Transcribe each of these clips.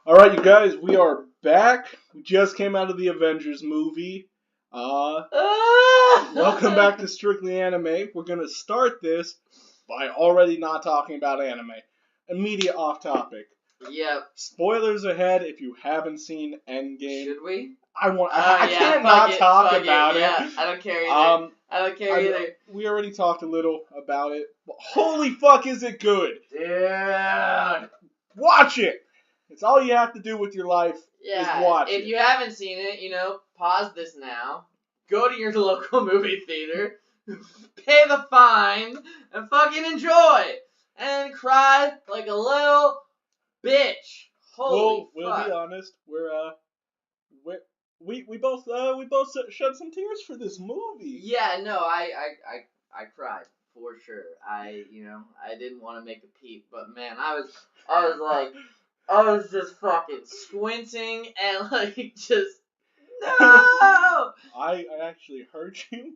Alright, you guys, we are back. We just came out of the Avengers movie. Welcome back to Strictly Anime. We're gonna start this by already not talking about anime. Immediate off topic. Yep. Spoilers ahead if you haven't seen Endgame. Should we? I can't not talk about it. Yeah, I don't care either. I don't care either. We already talked a little about it. But holy fuck, is it good? Dude. Watch it! It's all you have to do with your life is watch it. If you haven't seen it, pause this now. Go to your local movie theater. Pay the fine. And fucking enjoy. And cry like a little bitch. Holy fuck. We'll be honest. We both shed some tears for this movie. Yeah, no, I cried for sure. I didn't want to make a peep, but man, I was just fucking squinting and just no. I actually heard you.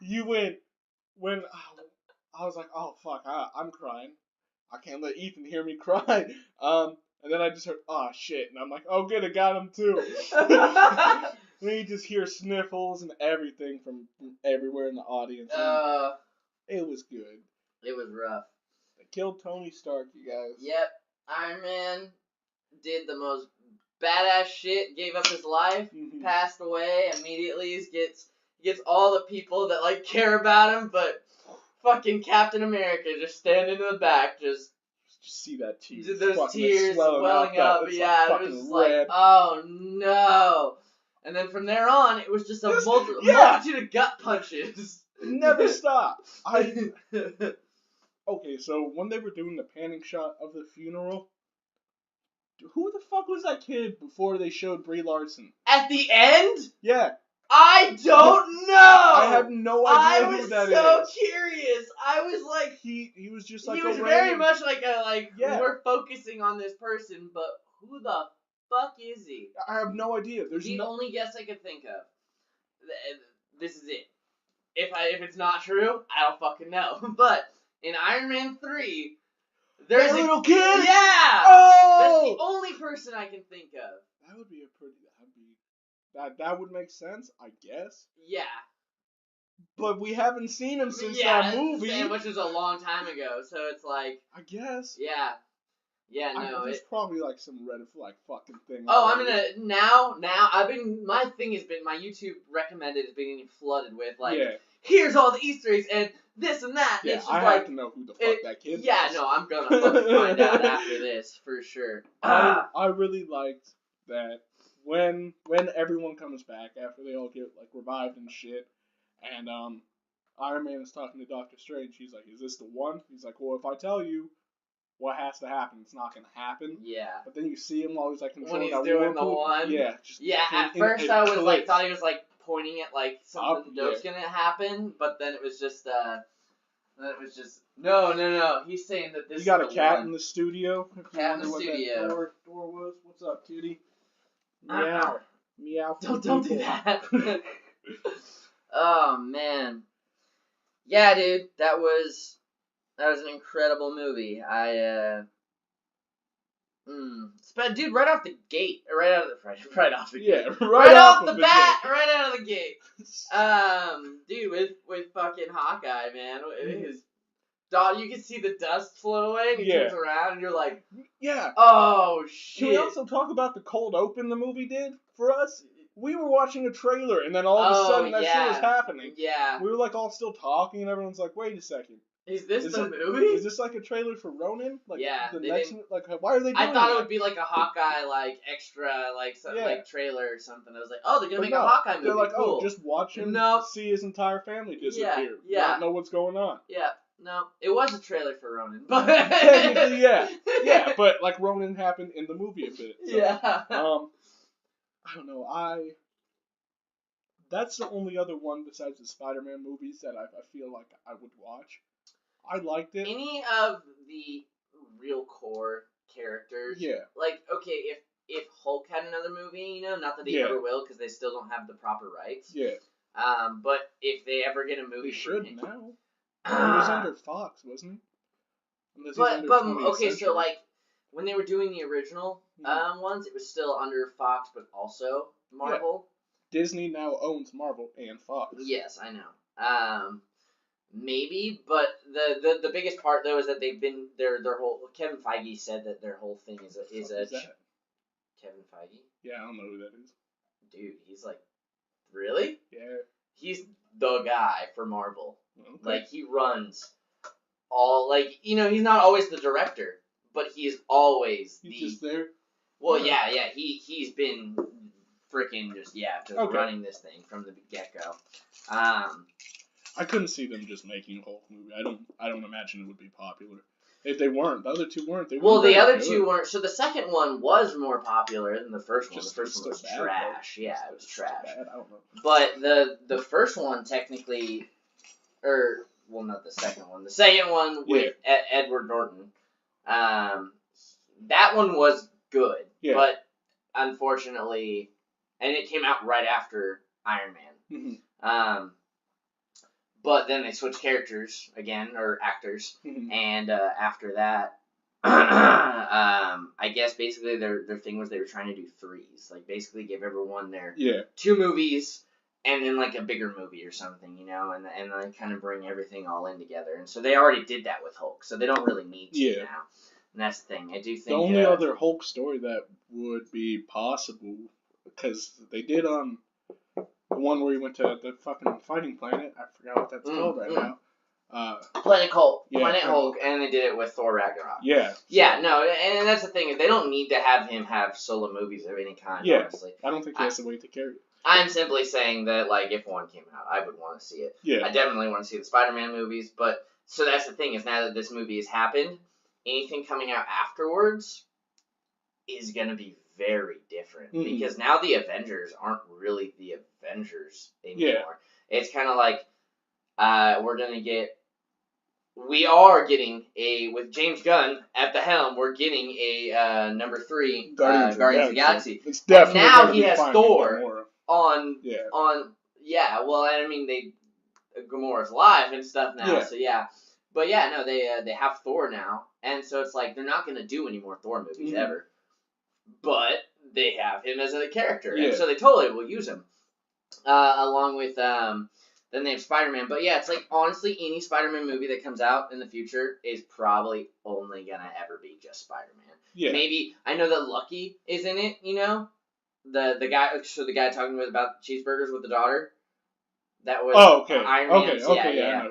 You went when I was like, oh fuck, I'm crying. I can't let Ethan hear me cry. And then I just heard, oh shit, and I'm like, oh good, I got him too. And then you just hear sniffles and everything from everywhere in the audience. It was good. It was rough. They killed Tony Stark, you guys. Yep, Iron Man did the most badass shit, gave up his life, passed away immediately. Gets all the people that care about him, but fucking Captain America just standing in the back, just see that tear. Those tears welling up. Yeah, it was red. Oh no. And then from there on, it was just a multitude of gut punches. Never stop. Okay, so when they were doing the panning shot of the funeral, who the fuck was that kid before they showed Brie Larson? At the end? Yeah. I don't know. I have no idea who that is. I was so curious. I was like, he was just like he was very much we're focusing on this person, but who the fuck is he? I have no idea. There's the only guess I could think of. This is it. If it's not true, I don't fucking know. But in Iron Man 3, there's a little kid. Yeah. Oh. That's the only person I can think of. That would be That would make sense, I guess. Yeah. But we haven't seen him since that movie. Which was a long time ago, so it's like... I guess. Yeah. Yeah, no. There's probably some red flag fucking thing. Oh, I'm gonna... Now, my thing has been, my YouTube recommended is being flooded with, here's all the Easter eggs, and this and that. Yeah, it's just I have to know who the fuck that kid is. Yeah, no, I'm gonna fucking find out after this, for sure. I really liked that when everyone comes back after they all get revived and shit, and Iron Man is talking to Doctor Strange. He's like, "Is this the one?" He's like, "Well, if I tell you what has to happen, it's not gonna happen." Yeah. But then you see him while he's controlling when he's doing the one. Yeah. At first I was thought he was pointing at something dope's gonna happen, but then it was just no. He's saying that this. You got is a cat one. in the studio. Cat in the studio. Door was. What's up, kitty? Meow. Meow. Don't do that. Oh man. Yeah, dude, that was an incredible movie. Dude, right off the gate, right out of the bat, right out of the gate. Dude, with fucking Hawkeye, man, his dog, you can see the dust float away, and he turns around, and you're like, yeah. Oh shit. Can we also talk about the cold open the movie did for us? We were watching a trailer, and then all of a sudden that shit was happening. Yeah. We were all still talking, and everyone's like, "Wait a second. Is this the movie? Is this a trailer for Ronin? Yeah. The next, why are they doing I thought it would be a Hawkeye, extra, trailer or something. I was like, oh, they're gonna make a Hawkeye movie. They're like, cool. oh, just watch him see his entire family disappear. Yeah. Not know what's going on. Yeah. No, it was a trailer for Ronin, but technically, yeah. Yeah, but Ronin happened in the movie a bit. So, yeah. I don't know. That's the only other one besides the Spider-Man movies that I feel like I would watch. I liked it. Any of the real core characters. Yeah. Okay, if Hulk had another movie, not that he ever will, because they still don't have the proper rights. Yeah. But if they ever get a movie, they should now. He was under Fox, wasn't he? But okay, so when they were doing the original ones, it was still under Fox, but also Marvel. Yeah. Disney now owns Marvel and Fox. Yes, I know. Maybe, but the biggest part though is that they've been their whole. Kevin Feige said that their whole thing is Kevin Feige. Yeah, I don't know who that is. Dude, he's like, really? Yeah. He's the guy for Marvel. Okay. Like, he runs all, like, he's not always the director, but he's always He's just there? Well, yeah, he's been freaking just running this thing from the get-go. I couldn't see them just making a Hulk movie. I don't imagine it would be popular. If they weren't, the other two weren't. Well, the other two weren't. So the second one was more popular than the first one. The first one was trash. Though. Yeah, it was trash. Bad. I don't know. But the first one technically, not the second one. The second one with Edward Norton. That one was good. Yeah. But unfortunately, and it came out right after Iron Man. Mm-hmm. But then they switched characters again, or actors, and after that, I guess basically their thing was they were trying to do threes, like basically give everyone their 2 movies and then like a bigger movie or something, and like kind of bring everything all in together. And so they already did that with Hulk, so they don't really need to now. And that's the thing. I do think the only other Hulk story that would be possible, because they did the one where he went to the fucking fighting planet. I forgot what that's called right now. Planet Hulk. Yeah, Planet Hulk, and they did it with Thor Ragnarok. Yeah. Yeah, no, and that's the thing. They don't need to have him have solo movies of any kind, honestly. I don't think he has to wait to carry it. I'm simply saying that, like, if one came out, I would want to see it. Yeah. I definitely want to see the Spider-Man movies, but, so that's the thing, is now that this movie has happened, anything coming out afterwards is going to be very different, because now the Avengers aren't really the Avengers anymore. Yeah. It's kind of like we are getting with James Gunn at the helm, we're getting a number 3 Guardians of the Galaxy. It's definitely and now he has Thor on well, I mean Gamora's alive and stuff now, so but they have Thor now, and so it's like they're not going to do any more Thor movies ever. But they have him as a character, and so they totally will use him, along with then they have Spider-Man. But yeah, it's like honestly, any Spider-Man movie that comes out in the future is probably only gonna ever be just Spider-Man. Yeah. Maybe I know that Lucky is in it. The guy talking about cheeseburgers with the daughter. That was Iron Man. Okay, I know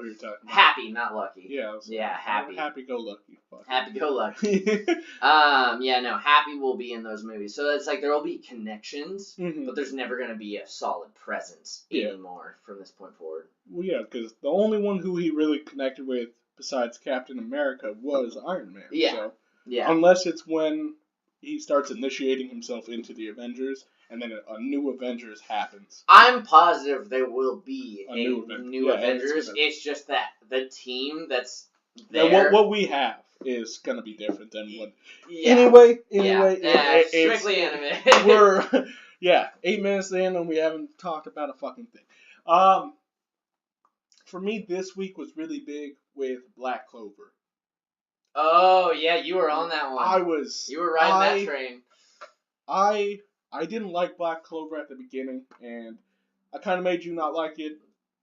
who you're talking about. Happy, not Lucky. Happy. Happy-go-lucky. Happy-go-lucky. Happy will be in those movies. So it's like there will be connections, but there's never going to be a solid presence anymore from this point forward. Well, yeah, because the only one who he really connected with besides Captain America was Iron Man. Yeah. So, unless it's when he starts initiating himself into the Avengers, and then a new Avengers happens. I'm positive there will be a new Avengers. It's just that the team that's there... Yeah, what we have is going to be different than what... Anyway, strictly anime. We're, 8 minutes in and we haven't talked about a fucking thing. For me, this week was really big with Black Clover. Oh, yeah, you were on that one. You were riding that train. I didn't like Black Clover at the beginning, and I kind of made you not like it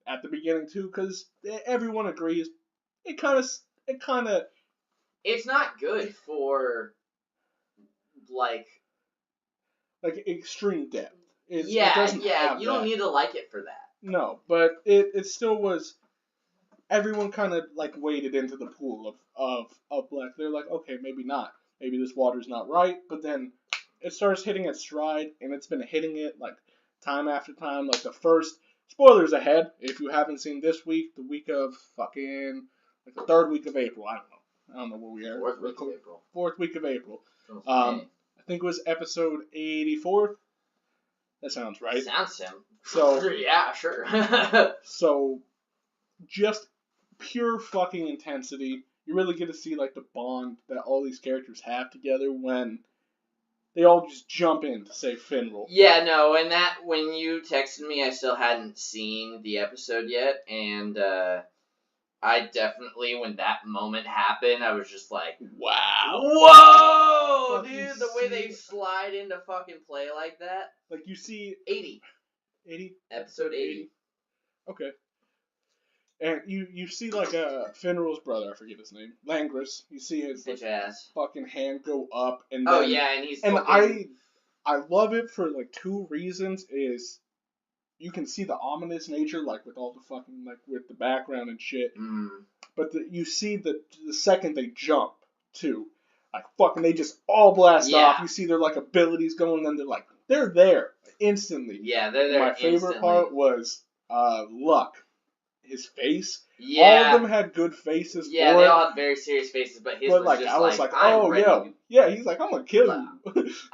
at the beginning too, because everyone agrees it kind of. It's not good for like extreme depth. It you don't need to like it for that. No, but it still was. Everyone kind of like waded into the pool of Black. They're like, okay, maybe not. Maybe this water's not right, but then it starts hitting its stride, and it's been hitting it like time after time. Like the first spoilers ahead. If you haven't seen this week, the week of fucking like the 3rd week of April. I don't know where we are. 4th week of April. 4th week of April. I think it was episode 84. That sounds right. Sounds sim. So yeah, sure. So just pure fucking intensity. You really get to see like the bond that all these characters have together when they all just jump in to save Finral. Yeah, no, and that when you texted me, I still hadn't seen the episode yet, and I definitely, when that moment happened, I was just like, wow. Whoa! they slide into fucking play like that. Like you see 80. Episode 80. Okay. And you see like Finral's brother, I forget his name, Langris. You see his bitch ass fucking hand go up, and oh then, yeah, and he's and fucking... I love it for like two reasons. Is you can see the ominous nature, like with all the fucking like with the background and shit. But you see the second they jump too, like fucking they just all blast off. You see their like abilities going, and they're there instantly. Yeah, they're there. My favorite part was Luck. His face. Yeah. All of them had good faces. Yeah, for they it. all had very serious faces, but his was just I was like, I'm oh ready. yeah, he's like, I'm gonna kill you.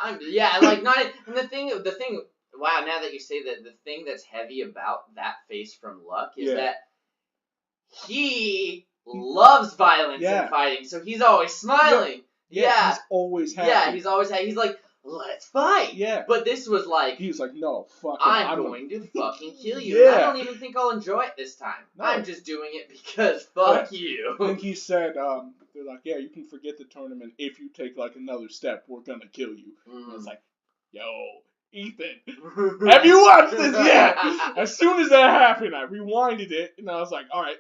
And the thing. Wow, now that you say that, the thing that's heavy about that face from Luck is that he loves violence and fighting, so he's always smiling. Yeah. He's always happy. Yeah, he's always happy. He's like, let's fight. Yeah. But this was like... He was like, no, fuck it. I'm going to fucking kill you. Yeah. I don't even think I'll enjoy it this time. No. I'm just doing it because fuck you. I think he said, they're like, yeah, you can forget the tournament. If you take like another step, we're gonna kill you. And I was like, yo, Ethan, have you watched this yet? As soon as that happened, I rewinded it, and I was like, all right,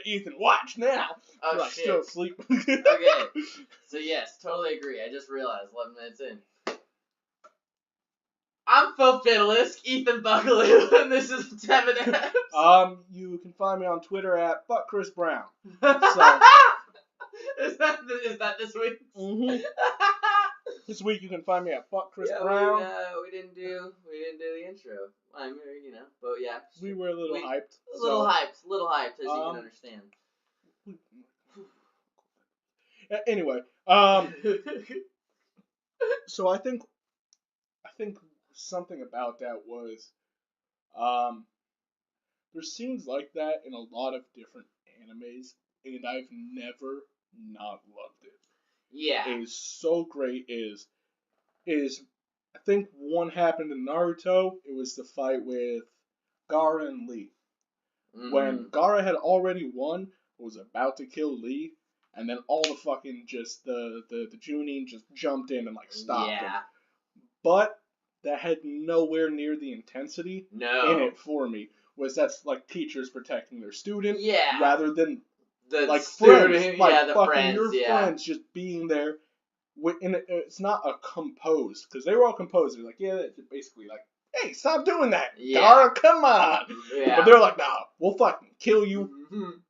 Ethan, watch now. Oh, like, shit. Still asleep. Okay. So, yes, totally agree. I just realized 11 minutes in. I'm Phil Fiddlesque, Ethan Buckaloo, and this is 10 Minutes. You can find me on Twitter at @BuckChrisBrown. So, is that this week? Mm-hmm. This week you can find me at @BuckChrisBrown. We didn't do the intro. I mean, but yeah. We were a little hyped. A little hyped, as you can understand. Anyway, so I think something about that was, there's scenes like that in a lot of different animes, and I've never not loved it. Yeah. It is so great. Is I think one happened in Naruto. It was the fight with Gaara and Lee. Mm-hmm. When Gaara had already won, was about to kill Lee, and then all the fucking just the Chunin just jumped in and like stopped him. But that had nowhere near the intensity in it for me. That's like teachers protecting their student, rather than the like student, friends, like the fucking friends, your friends just being there. And it's not a composed, because they were all composed. They're like, basically like, hey, stop doing that, Gaara, come on. Yeah. But they're like, nah, we'll fucking kill you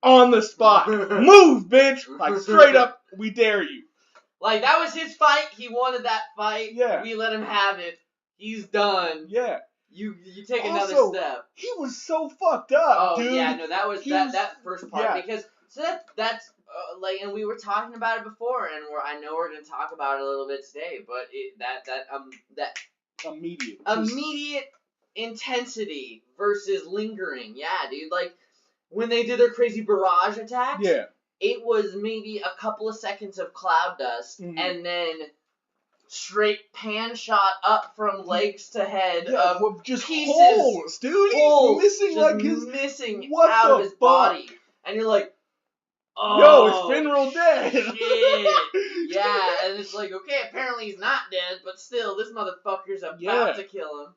on the spot. Move, bitch! Like straight up, we dare you. Like that was his fight. He wanted that fight. Yeah. We let him have it. He's done. Yeah. You take another step. He was so fucked up, dude. Oh yeah, no, that was that first part because that's and we were talking about it before, and I know we're gonna talk about it a little bit today, but that immediate intensity versus lingering, dude. Like when they did their crazy barrage attacks, it was maybe a couple of seconds of cloud dust, and then straight pan shot up from legs to head of just pieces, holes, dude. He's missing out of his body, and you're like, oh, it's Finral dead. Shit. Yeah, and it's like, okay, apparently he's not dead, but still, this motherfucker's about to kill him.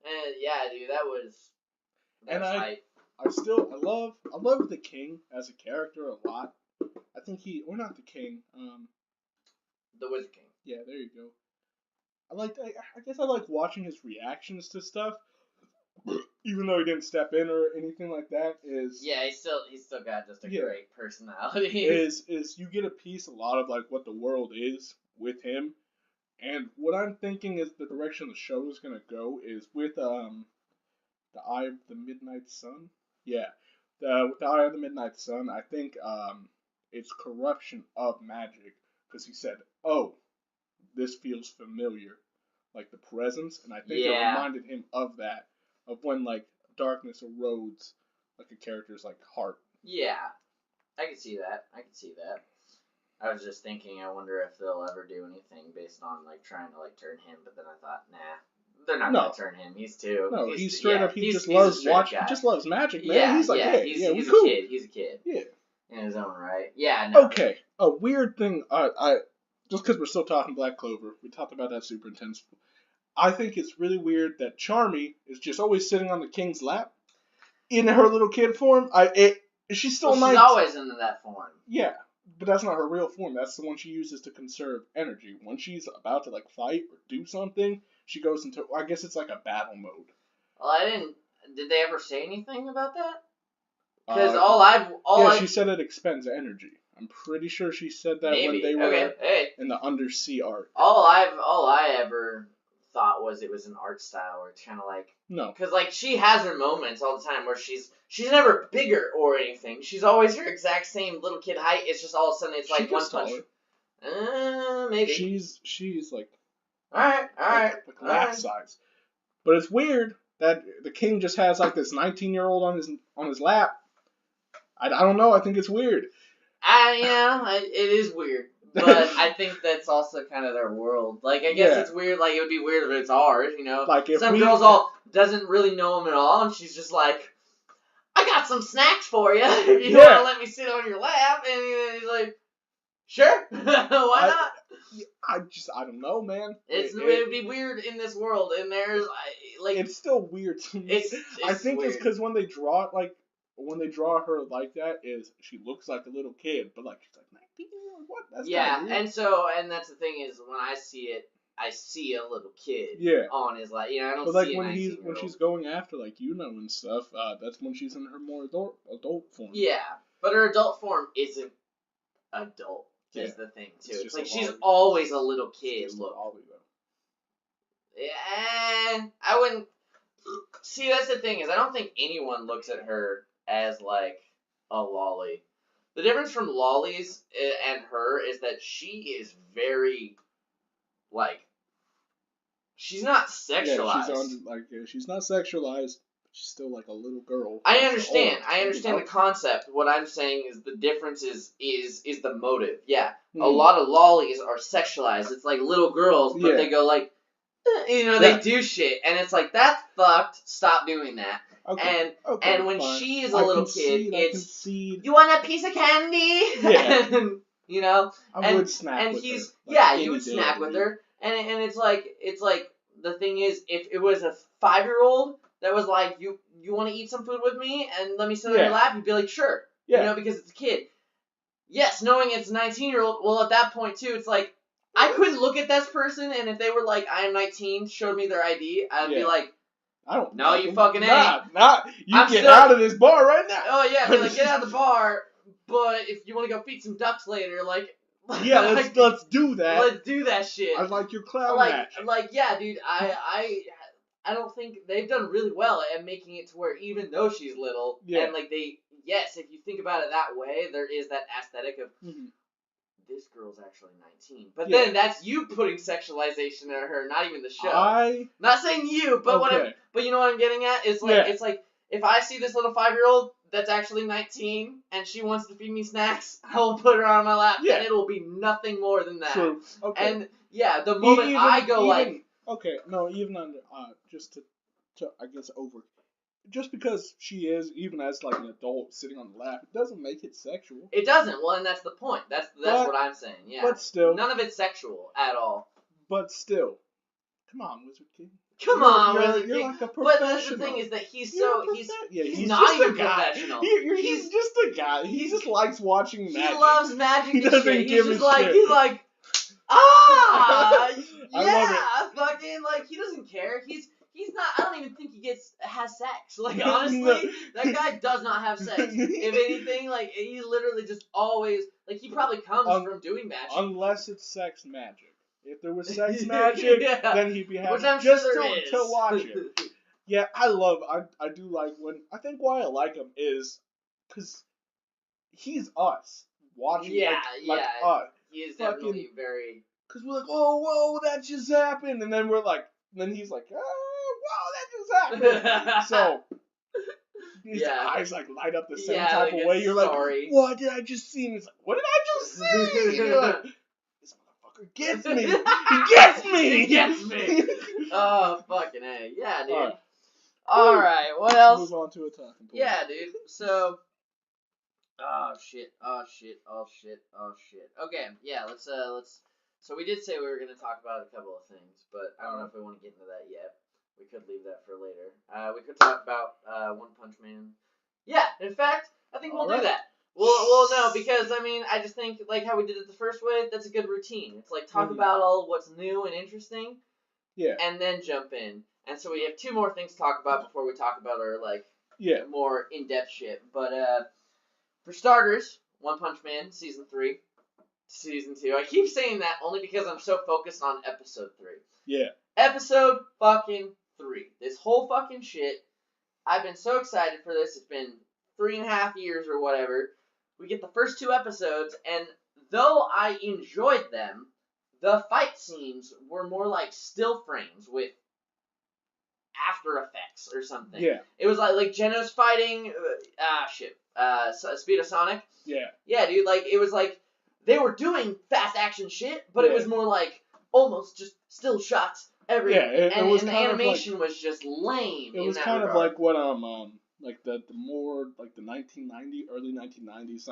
And dude, that was hype. I love the King as a character a lot. I think not the King, the Wizard King. Yeah, there you go. I guess I like watching his reactions to stuff, even though he didn't step in or anything like that. He's still got just a great personality. Is you get a piece a lot of like what the world is with him, and what I'm thinking is the direction the show is gonna go is with the Eye of the Midnight Sun. Yeah, with the Eye of the Midnight Sun, I think it's corruption of magic, because he said, oh, this feels familiar, like the presence, and I think it reminded him of that, of when like darkness erodes like a character's like heart. Yeah, I can see that. I was just thinking, I wonder if they'll ever do anything based on like trying to like turn him, but then I thought, nah, they're not gonna turn him. He's too. No, he's straight up. He just loves watching. He just loves magic, man. Yeah, he's like, he's a kid. He's a kid. Yeah. In his own right. Yeah. No. Okay. A weird thing. just because we're still talking Black Clover, we talked about that super intense. I think it's really weird that Charmy is just always sitting on the king's lap in her little kid form. She's still she's always in that form. Yeah, but that's not her real form. That's the one she uses to conserve energy. When she's about to like fight or do something, she goes into, I guess it's like a battle mode. Well, did they ever say anything about that? Because she said it expends energy. I'm pretty sure she said that maybe. when they were in the undersea art. All I ever thought was it was an art style, or it's kind of like no, because like she has her moments all the time where she's never bigger or anything. She's always her exact same little kid height. It's just all of a sudden it's like one punch. Maybe she's like all right, like lap size, but it's weird that the king just has like this 19-year-old on his lap. I don't know. I think it's weird. It is weird. But I think that's also kind of their world. Like, I guess it's weird. Like, it would be weird if it's ours, you know? Like, if some girls doesn't really know him at all, and she's just like, I got some snacks for you. If you want to let me sit on your lap. And he's like, sure. Why not? I don't know, man. It would be weird in this world, and there's, like... It's still weird to me. I think it's because when they draw it, like, when they draw her like that, she looks like a little kid, but like she's like 19 or what? That's and that's the thing is when I see it, I see a little kid on his lap. You know, I don't see a 19-year-old. When she's going after like and stuff, that's when she's in her more adult form. Yeah, but her adult form isn't adult. Is the thing too. It's like she's always a little kid. Look. Yeah, I wouldn't. See, that's the thing is I don't think anyone looks at her as like a lolly. The difference from lollies and her is that she is very like she's not sexualized. She's not sexualized. She's still like a little girl. I understand. I understand the concept. What I'm saying is the difference is the motive. Yeah, a lot of lollies are sexualized. It's like little girls, but they go like. They do shit, and it's like, that's fucked, stop doing that. Okay. And when she is a little kid, it's, you want a piece of candy? Yeah. And, I would snap with her. Yeah, you would snap with her. And it's like, the thing is, if it was a 5-year-old that was like, you want to eat some food with me, and let me sit on your lap, you'd be like, sure. Yeah. Because it's a kid. Yes, knowing it's a 19-year-old, well, at that point, too, it's like, I couldn't look at this person, and if they were like, I am 19, showed me their ID, I'd be like, I don't know. No, you fucking ain't. Get out of this bar right now. Oh, yeah, be like, get out of the bar, but if you want to go feed some ducks later, like... Yeah, let's do that. Let's do that shit. I like your clown match. Like, yeah, dude, I don't think they've done really well at making it to where even though she's little, and like yes, if you think about it that way, there is that aesthetic of... This girl's actually 19. But then that's you putting sexualization in her, not even the show. Not saying you, but but you know what I'm getting at? It's like if I see this little 5-year-old that's actually 19 and she wants to feed me snacks, I will put her on my lap and it will be nothing more than that. True. Okay. And the moment even under just to I guess over. Just because she is, even as like an adult sitting on the lap, it doesn't make it sexual. It doesn't. Well, and that's the point. That's what I'm saying. Yeah. But still, none of it's sexual at all. But still, come on, Wizard King. Wizard King. You're like a professional. But that's the thing is that he's not even professional. He's just a guy. He just likes watching magic. He loves magic. He doesn't shit. give He's a like, shit. He's like, I love it. Fucking like he doesn't care. He's not. I don't even think he has sex. Like honestly, that guy does not have sex. If anything, like he literally just always like he probably comes from doing magic. Unless it's sex magic. If there was sex magic, then he'd be happy just to watch it. Yeah, I do like when I think why I like him is because he's us watching. Us. He is definitely very. Because we're like, oh, whoa, that just happened, and then we're like, then he's like, wow, that just happened. So his eyes like light up the same type of way. You're like, what did I just see? And he's like, what did I just see? And you're like, this motherfucker gets me. He gets me. He gets me. Oh, fucking A. Yeah, dude. All right. What else? Move on to a talking point. Yeah, dude. So. Oh shit. Okay. Yeah. Let's. So we did say we were going to talk about a couple of things, but I don't know if we want to get into that yet. We could leave that for later. We could talk about One Punch Man. Yeah, in fact, I think we'll do that. Well, no, because, I mean, I just think, like, how we did it the first way, that's a good routine. It's like, talk about all of what's new and interesting, and then jump in. And so we have 2 more things to talk about before we talk about our, like, more in-depth shit. But, for starters, One Punch Man, Season 3. Season 2. I keep saying that only because I'm so focused on Episode 3. Yeah. Episode fucking 3. This whole fucking shit. I've been so excited for this. It's been 3.5 years or whatever. We get the first 2 episodes, and though I enjoyed them, the fight scenes were more like still frames with After Effects or something. Yeah. It was like Genos fighting, Speed of Sonic. Yeah. Yeah, dude, like, it was like, they were doing fast action shit, but it was more like, almost just still shots every, and the animation was just lame. It was kind of like what, like the more, like the early 1990s,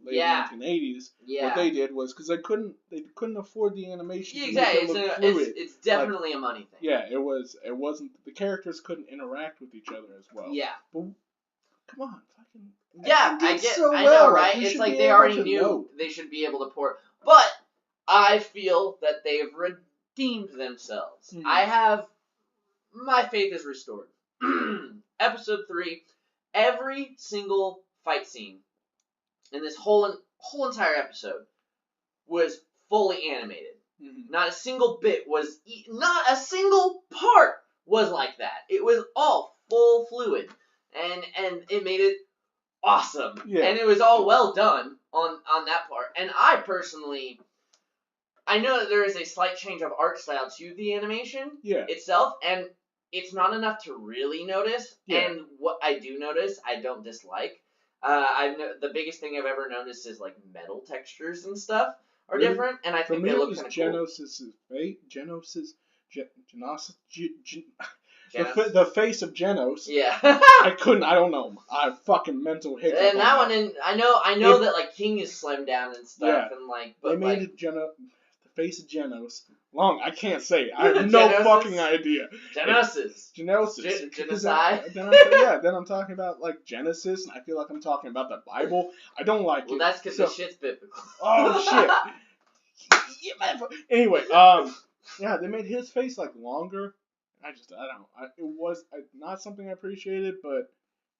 late 1980s, what they did was, because they couldn't afford the animation to make it look fluid. It's definitely a money thing. Yeah, it wasn't, the characters couldn't interact with each other as well. Yeah. But, come on, fucking... Yeah, I know, right? It's like they already knew they should be able to port. But I feel that they've redeemed themselves. My faith is restored. Episode 3, every single fight scene in this whole entire episode was fully animated. Mm-hmm. Not a single bit was, not a single part was like that. It was all full fluid, and it made it awesome. Yeah. And it was all well done on that part. And I personally, I know that there is a slight change of art style to the animation itself, and it's not enough to really notice. Yeah. And what I do notice, I don't dislike. The biggest thing I've ever noticed is like metal textures and stuff are different, and I think they look kind of cool. The face of Genos. Yeah. I don't know. I fucking mental hiccup. And that one, I know that like King is slimmed down and stuff, and like, but they made it the face of Genos. Long, I can't say. I have no fucking idea. Genosis. Genocide. Then I'm talking about like Genesis, and I feel like I'm talking about the Bible. I don't like it. Well, that's because the shit's biblical. Oh shit. Anyway, they made his face like longer. It was not something I appreciated, but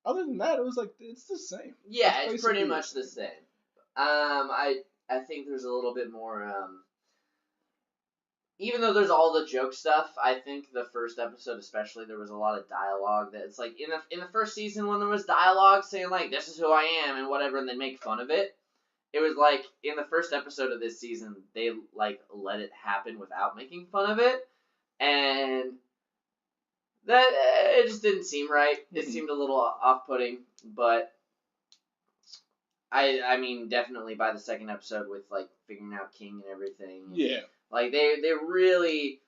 other than that, it was like, it's the same. Yeah, it's pretty much the same. I think there's a little bit more, even though there's all the joke stuff, I think the first episode especially, there was a lot of dialogue that it's like, in the first season when there was dialogue saying like, this is who I am and whatever, and they make fun of it, it was like, in the first episode of this season, they like let it happen without making fun of it, and that it just didn't seem right. It seemed a little off-putting, but I mean, definitely by the second episode with like figuring out King and everything. Yeah. Like they really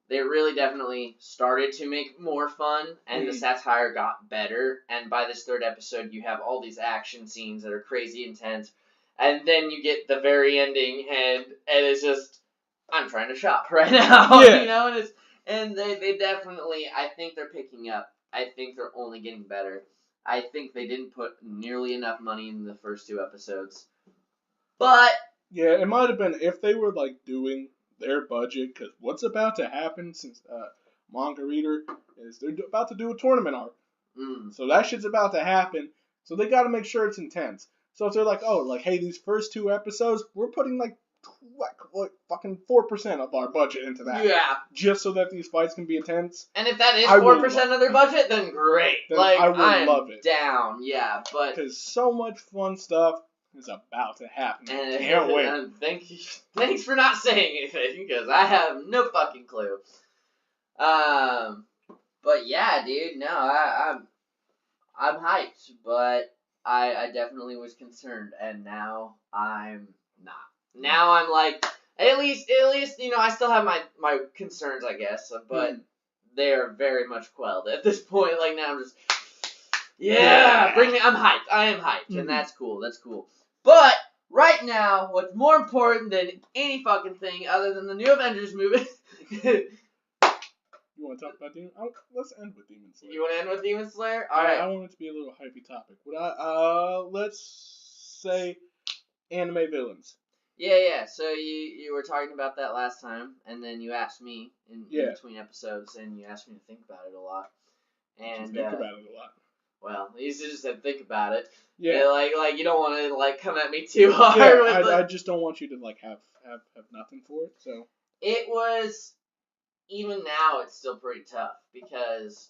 definitely started to make more fun, and the satire got better. And by this third episode, you have all these action scenes that are crazy intense, and then you get the very ending, and it's just, I'm trying to shop right now, you know, and it's. And they definitely, I think they're picking up. I think they're only getting better. I think they didn't put nearly enough money in the first 2 episodes. But... yeah, it might have been if they were, like, doing their budget, because what's about to happen since Manga Reader is they're about to do a tournament arc. So that shit's about to happen. So they got to make sure it's intense. So if they're like, oh, like, hey, these first 2 episodes, we're putting, like fucking 4% of our budget into that. Yeah. Just so that these fights can be intense. And if that is 4% of their budget, then great. Then I'm love it. Down, yeah, but... because so much fun stuff is about to happen. I can't wait. Thanks for not saying anything, because I have no fucking clue. But yeah, dude, no, I'm hyped, but I definitely was concerned, and now I'm not. Now I'm like, at least, you know, I still have my concerns, I guess, but they're very much quelled at this point. Like, now I'm just, bring me, I'm hyped. I am hyped, and that's cool. But right now, what's more important than any fucking thing other than the new Avengers movie? You want to talk about Demon? Let's end with Demon Slayer. You want to end with Demon Slayer? All right. I want it to be a little hypey topic. Let's say anime villains. Yeah. So you were talking about that last time, and then you asked me in between episodes, and you asked me to think about it a lot. And think about it a lot. Well, you just said think about it. Yeah. Like you don't want to like come at me too hard. Yeah, I just don't want you to like have nothing for it. So it was. Even now, it's still pretty tough because,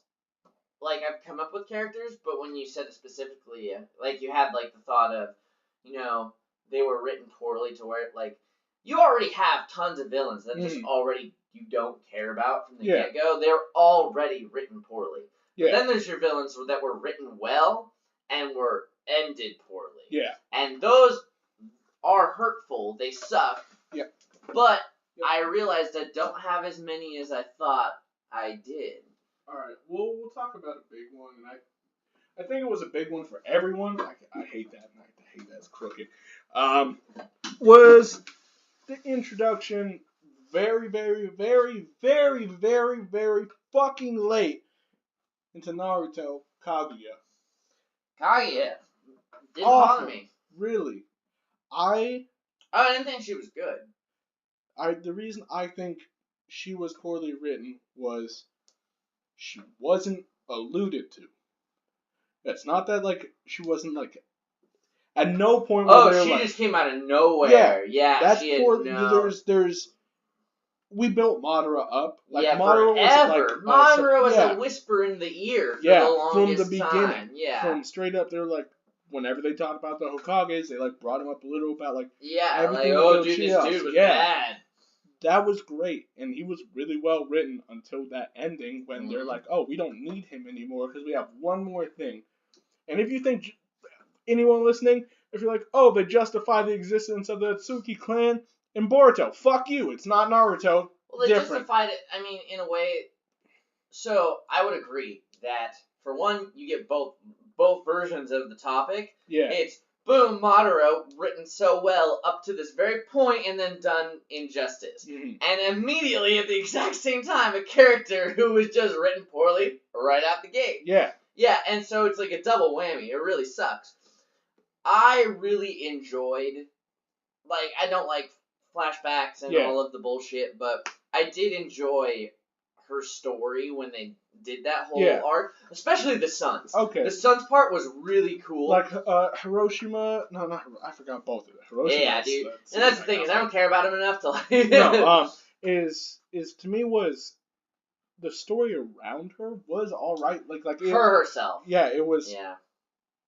like, I've come up with characters, but when you said it specifically, like, you had, like, the thought of, you know, they were written poorly to where, like, you already have tons of villains that just already you don't care about from the get-go. They're already written poorly. Yeah. But then there's your villains that were written well and were ended poorly. Yeah. And those are hurtful. They suck. Yep. But I realized I don't have as many as I thought I did. Alright, we'll talk about a big one, and I think it was a big one for everyone. I hate that, and I hate that it's crooked. Was the introduction very, very, very, very, very, very fucking late into Naruto Kaguya. Kaguya? Didn't bother me. Really. I didn't think she was good. The reason I think she was poorly written was she wasn't alluded to. It's not that like she wasn't like at no point. Where she just came out of nowhere. Yeah, that's she poor. There's. We built Madara up. Like Madara forever. Madara was a whisper in the ear for the longest from the beginning. Time. Yeah, from straight up, they're like. Whenever they talked about the Hokages, they like brought him up a little about like everything. Like, dude, this dude was bad. That was great, and he was really well written until that ending when they're like, oh, we don't need him anymore because we have one more thing. And if you think anyone listening, if you're like, oh, they justify the existence of the Atsuki clan in Boruto, fuck you, it's not Naruto. Well, they justified it. I mean, in a way. So I would agree that for one, you get both versions of the topic. Yeah. It's boom, Madara, written so well up to this very point and then done injustice. Mm-hmm. And immediately at the exact same time, a character who was just written poorly right out the gate. Yeah. Yeah, and so it's like a double whammy. It really sucks. I really enjoyed, like, I don't like flashbacks and all of the bullshit, but I did enjoy her story when they did that whole arc, especially the Suns. Okay. The Suns part was really cool. Like Hiroshima, I forgot both of it. Hiroshima. Yeah, dude. And that's the thing is, I don't care about him enough to like. is to me was the story around her was all right. Like for herself. Yeah, it was. Yeah.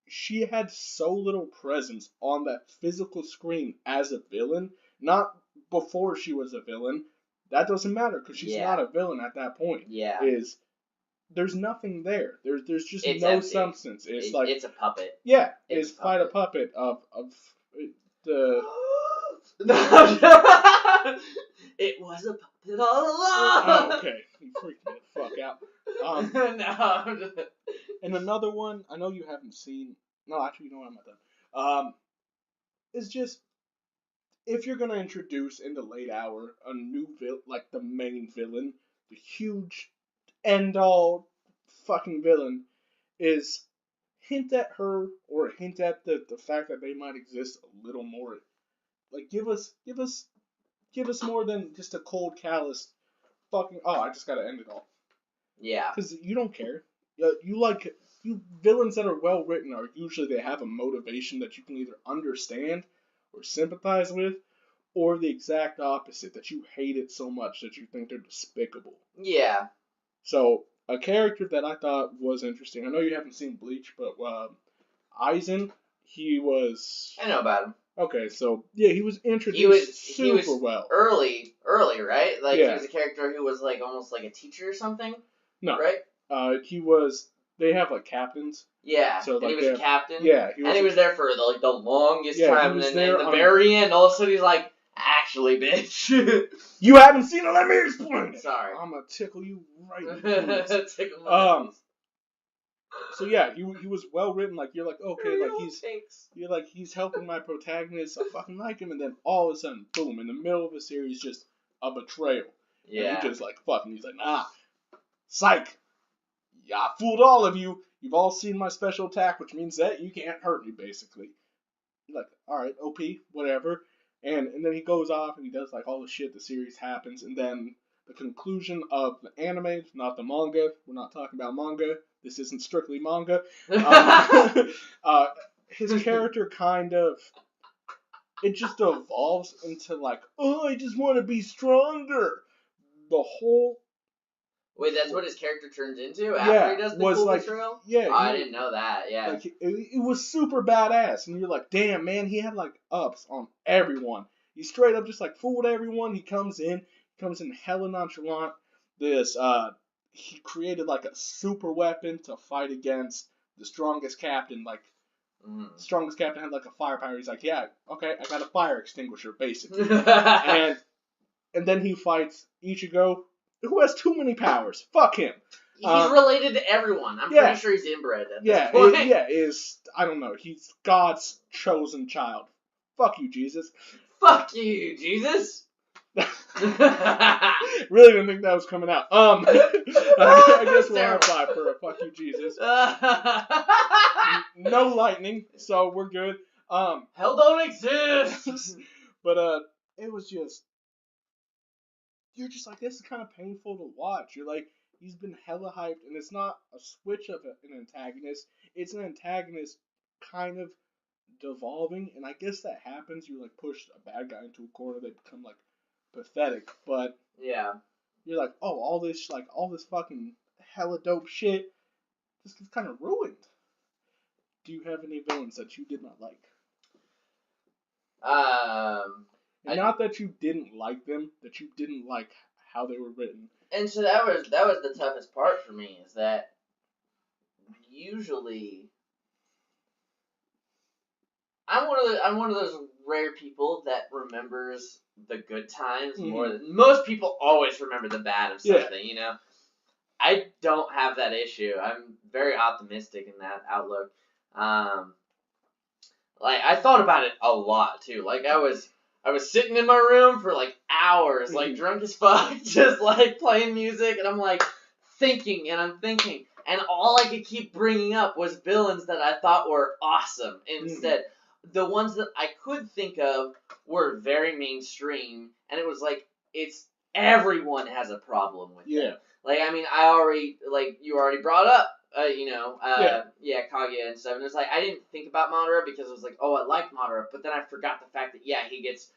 She had so little presence on that physical screen as a villain. Not before she was a villain. That doesn't matter because she's not a villain at that point. Yeah. There's nothing there. There's just no empty. Substance. It's a puppet. Yeah, it's quite a puppet of the. It was a puppet all along. Oh, okay, you freaked me the fuck out. No. And another one I know you haven't seen. No, actually, you know what, I'm not done. It's just if you're gonna introduce in the late hour a new like the main villain, the huge end-all fucking villain, is hint at her or hint at the fact that they might exist a little more. Like give us more than just a cold, callous fucking. Oh, I just gotta end it all. Yeah. Because you don't care. You villains that are well written are usually they have a motivation that you can either understand or sympathize with, or the exact opposite that you hate it so much that you think they're despicable. Yeah. So a character that I thought was interesting. I know you haven't seen Bleach, but Aizen, he was. I know about him. Okay, so yeah, he was introduced super well. Early, right? Like he was a character who was like almost like a teacher or something. No, right? He was. They have like captains. Yeah, so and he was a captain. Yeah, he was there for the longest time, and then in the very end, all of a sudden he's like, "Actually, bitch, you haven't seen it. Let me explain it." Sorry, I'm gonna tickle you right. Tickle my So yeah, he was well written. Like you're like okay, like Takes. you're like he's helping my protagonist. I fucking like him, and then all of a sudden, boom! In the middle of the series, just a betrayal. Yeah. And he just like fucking. He's like, nah, psych. Yeah, I fooled all of you. You've all seen my special attack, which means that you can't hurt me, basically. You're like, all right, OP, whatever. And then he goes off and he does like all the shit. The series happens, and then the conclusion of the anime, not the manga. We're not talking about manga. This isn't strictly manga. His character kind of, it just evolves into like, oh, I just want to be stronger. The whole. Wait, that's what his character turns into after he does the cool like, betrayal? Yeah. Oh, I didn't know that, yeah. Like, it was super badass, and you're like, damn, man, he had like ups on everyone. He straight up just like fooled everyone. He comes in hella nonchalant. He created like a super weapon to fight against the strongest captain. Like, the strongest captain had like a firepower. He's like, yeah, okay, I got a fire extinguisher, basically. and then he fights Ichigo, who has too many powers. Fuck him. He's related to everyone. I'm pretty sure he's inbred at this point. I don't know. He's God's chosen child. Fuck you, Jesus. Fuck you, Jesus. Really didn't think that was coming out. I guess we'll have five for a fuck you, Jesus. No lightning, so we're good. Hell don't exist. But it was just, you're just like, this is kind of painful to watch. You're like, he's been hella hyped, and it's not a switch of an antagonist. It's an antagonist kind of devolving, and I guess that happens. You like push a bad guy into a corner, they become like pathetic. But yeah, you're like, oh, all this fucking hella dope shit just gets kind of ruined. Do you have any villains that you did not like? Not that you didn't like them, that you didn't like how they were written. And so that was the toughest part for me, is that usually I'm one of those rare people that remembers the good times more than most people. Always remember the bad of something, you know. I don't have that issue. I'm very optimistic in that outlook. Like, I thought about it a lot too. Like, I was sitting in my room for like hours, like drunk as fuck, just like playing music, and I'm like thinking, and all I could keep bringing up was villains that I thought were awesome. Instead, the ones that I could think of were very mainstream, and it was like, it's everyone has a problem with it. Like, I mean, you already brought up, Kaguya and stuff, and it's like, I didn't think about Madara because it was like, oh, I like Madara, but then I forgot the fact that, he gets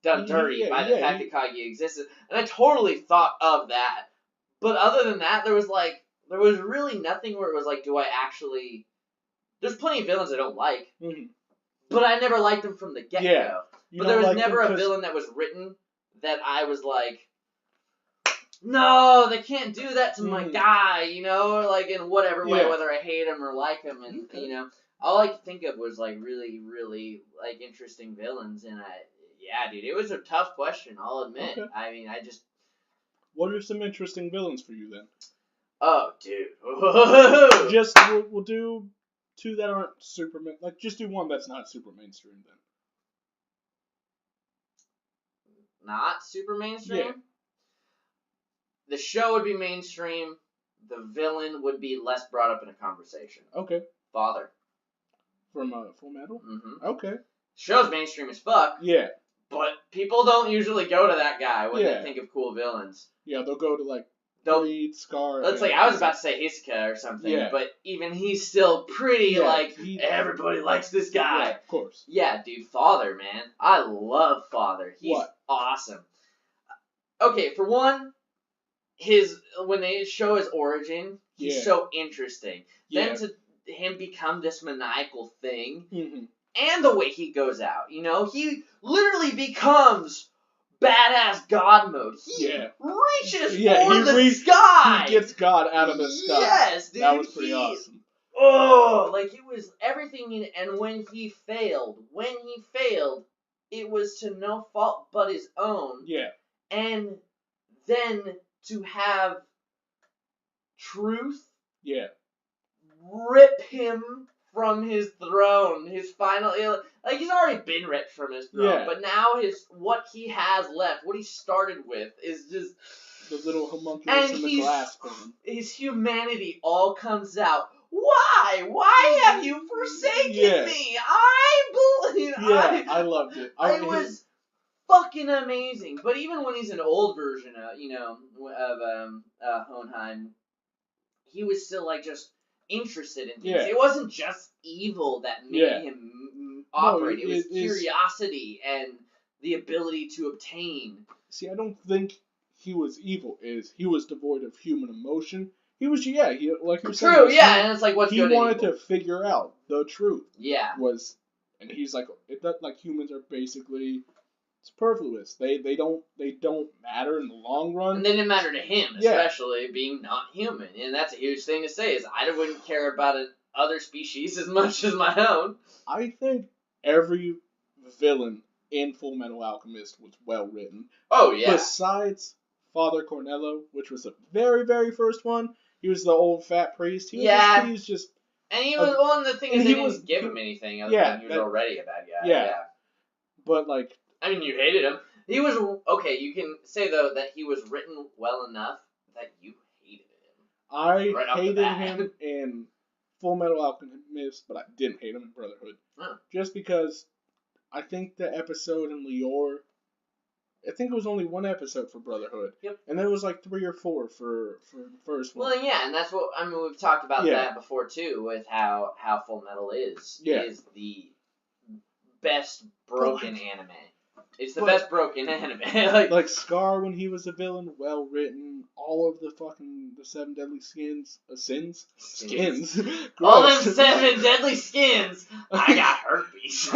done dirty by the fact that Kaguya existed, and I totally thought of that. But other than that, there was really nothing where it was like, there's plenty of villains I don't like, but I never liked them from the get-go. But there was never a villain that was written that I was like, no, they can't do that to my guy, you know, like in whatever way, whether I hate him or like him, and you know, all I could think of was like really, really like interesting villains, and dude, it was a tough question, I'll admit. Okay. I mean, what are some interesting villains for you then? Oh, dude. Just we'll do two that aren't super just do one that's not super mainstream then. Not super mainstream? Yeah. The show would be mainstream. The villain would be less brought up in a conversation. Okay. Father. From Full Metal? Okay. Show's mainstream as fuck. Yeah. But people don't usually go to that guy when they think of cool villains. Yeah, they'll go to like Bleed, Scar. Let's like, I was about to say Hisoka or something, but even he's still pretty everybody likes this guy. Yeah, of course. Yeah, dude, Father, man. I love Father. He's awesome. Okay, for one, when they show his origin, he's so interesting. Then to him become this maniacal thing, and the way he goes out, you know, he literally becomes badass God mode. He reaches for the sky. He gets God out of the sky. Yes, dude. That was pretty awesome. Oh, like it was everything. And when he failed, it was to no fault but his own. Yeah. And then to have truth rip him from his throne. His final, like he's already been ripped from his throne, but now what he has left, what he started with, is just the little homunculus in the glass form. His humanity all comes out. Why? Why have you forsaken me? I believe. Yeah, I loved it. It was fucking amazing. But even when he's an old version of Hohenheim, he was still like just interested in things. Yeah. It wasn't just evil that made him operate. It was curiosity and the ability to obtain. See, I don't think he was evil. He was devoid of human emotion. He was, he like you said. True, and it's like what's good. He wanted to figure out the truth. Yeah. And he's like, humans are basically superfluous. They don't matter in the long run. And they didn't matter to him, especially being not human. And that's a huge thing to say. Is I wouldn't care about other species as much as my own. I think every villain in Full Metal Alchemist was well written. Oh yeah. Besides Father Cornello, which was the very, very first one. He was the old fat priest. He was just. And he was one of the things they didn't give him anything other than he was already a bad guy. Yeah. But like. I mean, you hated him. He was okay. You can say though that he was written well enough that you hated him. I hated him in Full Metal Alchemist, but I didn't hate him in Brotherhood. Huh. Just because I think the episode in Lior. I think it was only one episode for Brotherhood. Yep. And then it was like 3 or 4 for the first one. Well, yeah, and that's what we've talked about that before too, with how Full Metal is the best broken anime. It's the best broken anime. like Scar when he was a villain, well written. All of the 7 deadly skins. Skins. All them 7 deadly skins. I got herpes.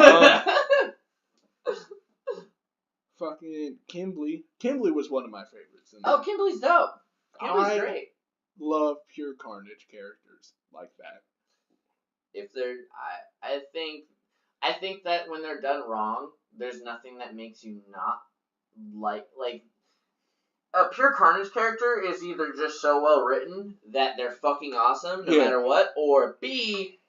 Fucking Kimberly. Kimberly was one of my favorites. Kimberly's dope. Kimberly's great. Love pure carnage characters like that. If they're, I think that when they're done wrong, there's nothing that makes you not like a pure carnage character is either just so well written that they're fucking awesome no matter what, or B,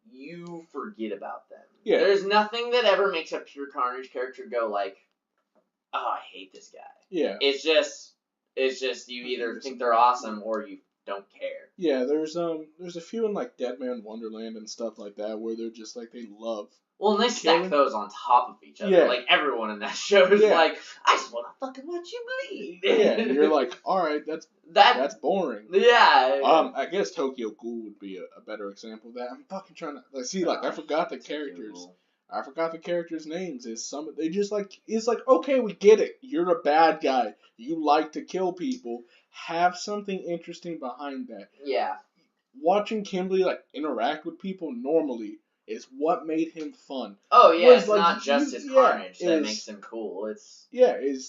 you forget about them. Yeah. There's nothing that ever makes a pure carnage character go like, oh, I hate this guy. Yeah. It's just you either think they're awesome or you don't care. Yeah, there's a few in like Dead Man Wonderland and stuff like that where they're just like they love. Well, and they stack those on top of each other. Yeah. Like everyone in that show is like, I just want to fucking watch you bleed. Yeah, and you're like, all right, that's boring. Yeah. I guess Tokyo Ghoul would be a better example of that. I'm fucking trying to I forgot the characters. I forgot the characters' names. They just it's like, okay, we get it. You're a bad guy. You like to kill people. Have something interesting behind that. Yeah. Watching Kimberly interact with people normally is what made him fun. Oh yeah, it's not just his carnage that makes him cool. It's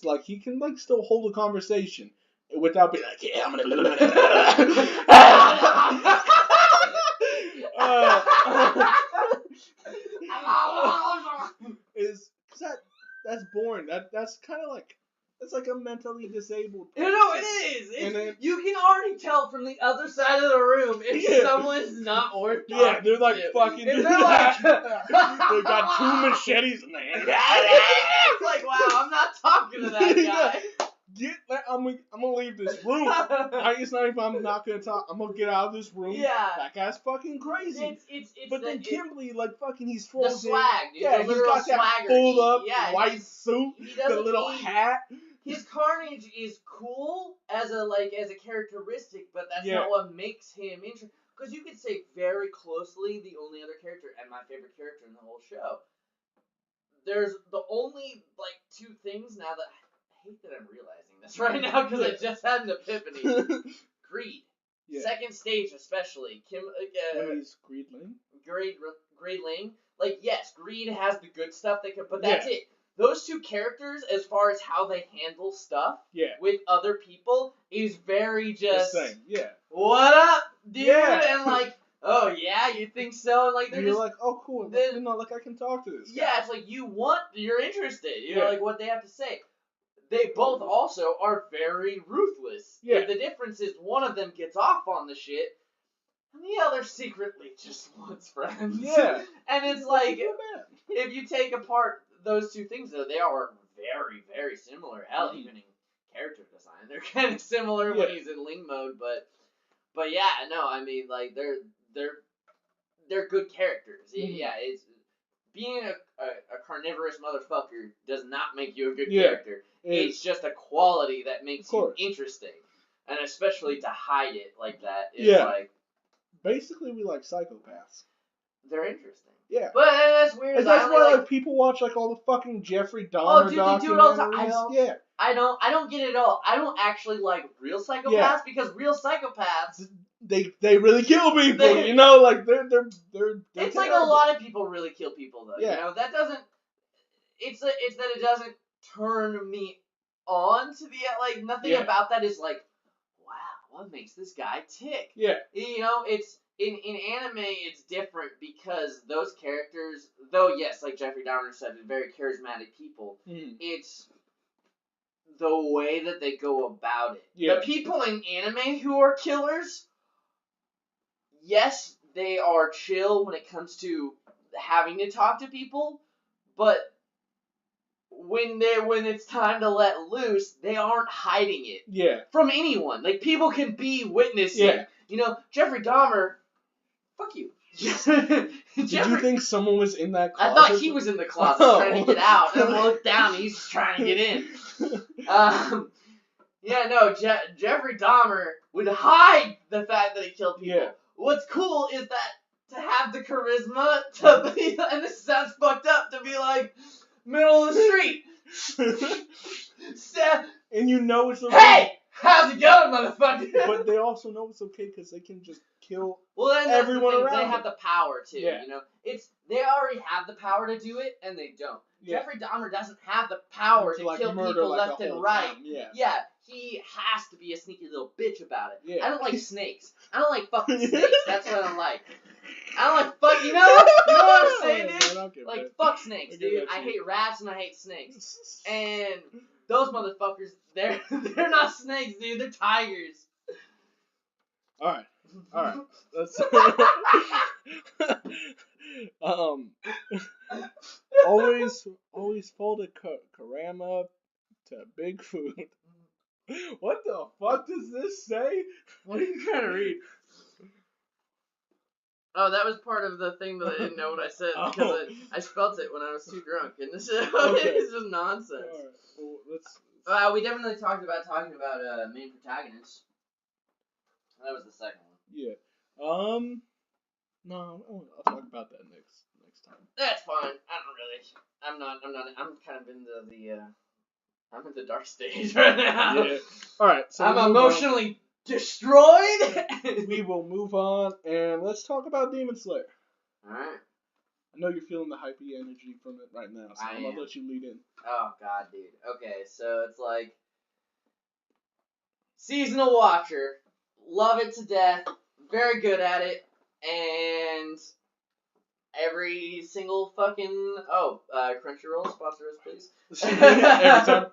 like he can still hold a conversation without being like, yeah, I'm gonna. That's boring. That's kind of like. It's like a mentally disabled person. No, it is. You can already tell from the other side of the room if someone's not worth talking. Yeah, they're like fucking. They're like, they got 2 machetes in their hand. It's like, wow, I'm not talking to that guy. I'm gonna leave this room. I'm not gonna talk. I'm gonna get out of this room. Yeah. That guy's fucking crazy. But then Kimberly, he's full the swag, dude. Yeah, he's got that pulled up white suit, the little hat. His carnage is cool as a characteristic, but that's not what makes him interesting. Because you could say very closely the only other character and my favorite character in the whole show. There's the only 2 things now that I hate that I'm realizing this right now because I just had an epiphany. Greed. Yeah. Second stage especially. When he's Greedling? Greedling. Yes, Greed has the good stuff but that's it. Those 2 characters, as far as how they handle stuff with other people, is very just the same. Yeah. What up, dude? Yeah. And oh yeah, you think so? And they're just like, oh cool. I can talk to this guy. Yeah, it's you're interested. You know, what they have to say. They both also are very ruthless. Yeah. The difference is one of them gets off on the shit. and the other secretly just wants friends. Yeah. And it's like, if you take apart those two things, though, they are very, very similar. Hell, even in character design, they're kind of similar when he's in Ling mode. But yeah, no, I mean, like they're good characters. Yeah, it's being a carnivorous motherfucker does not make you a good character. It's just a quality that makes you interesting, and especially to hide it like that is like. Basically, we like psychopaths. They're interesting. Yeah. But that's weird. And that's why like people watch like all the fucking Jeffrey Dahmer documentaries. They do it all the time. I don't get it at all. I don't actually like real psychopaths because real psychopaths they really kill people. You know, like they're it's like a lot of people really kill people though. Yeah. You know, that doesn't. It's that it doesn't turn me on to the like nothing about that is like, wow, what makes this guy tick? Yeah. You know, it's. In anime, it's different because those characters, though yes, like Jeffrey Dahmer said, they're very charismatic people. It's the way that they go about it. Yeah. The people in anime who are killers, yes, they are chill when it comes to having to talk to people, but when it's time to let loose, they aren't hiding it. Yeah. From anyone. Like, people can be witnessing. Yeah. You know, Jeffrey Dahmer. Fuck you. Did you think someone was in that closet? I thought he was in the closet trying to get out. And I looked down and he's trying to get in. Jeffrey Dahmer would hide the fact that he killed people. Yeah. What's cool is that to have the charisma to be, and this sounds fucked up, to be like, middle of the street. And you know it's okay. Hey! How's it going, motherfucker? But they also know it's okay because they can just kill then everyone the around. They have the power to, you know. They already have the power to do it, and they don't. Yeah. Jeffrey Dahmer doesn't have the power to kill people left and right. Time. Yeah, he has to be a sneaky little bitch about it. Yeah. I don't like snakes. I don't like fucking snakes. That's what I don't like. I don't like fuck. You know what I'm saying, dude? Like fuck snakes, dude. I hate rats and I hate snakes. And those motherfuckers, they're not snakes, dude. They're tigers. All right. Let's always fold a Karama to Bigfoot. What the fuck does this say? What are you trying to read? Oh, that was part of the thing that I didn't know what I said because I spelt it when I was too drunk, and this is it's just nonsense. All right. Well, we definitely talked about main protagonists. That was the second one. Yeah. No, I'll talk about that next time. That's fine. I'm kind of in I'm in the dark stage right now. Yeah. All right. So I'm emotionally destroyed. We will move on and let's talk about Demon Slayer. All right. I know you're feeling the hypey energy from it right now, so I'm gonna let you lead in. Oh god, dude. Okay, so it's like seasonal watcher, love it to death, very good at it, and every single fucking Crunchyroll sponsor us, please. Every time.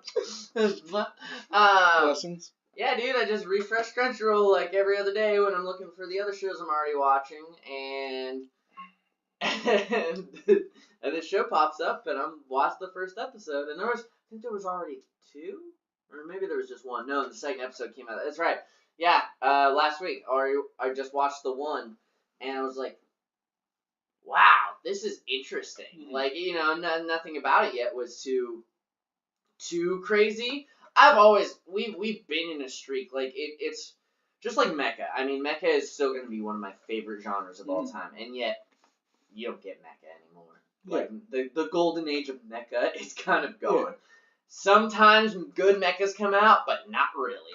Blessings. Yeah, dude, I just refresh Crunchyroll like every other day when I'm looking for the other shows I'm already watching, and this show pops up, and I'm watched the first episode, and I think there was already 2, or maybe there was just 1. No, the second episode came out. That's right. Yeah, last week, I just watched the 1, and I was like, wow, this is interesting. Mm-hmm. Like, you know, nothing about it yet was too crazy. We've been in a streak. Like, it's just like mecha. I mean, mecha is still going to be one of my favorite genres of all time, and yet you don't get mecha anymore. Yeah. Like, the golden age of mecha is kind of gone. Yeah. Sometimes good mechas come out, but not really.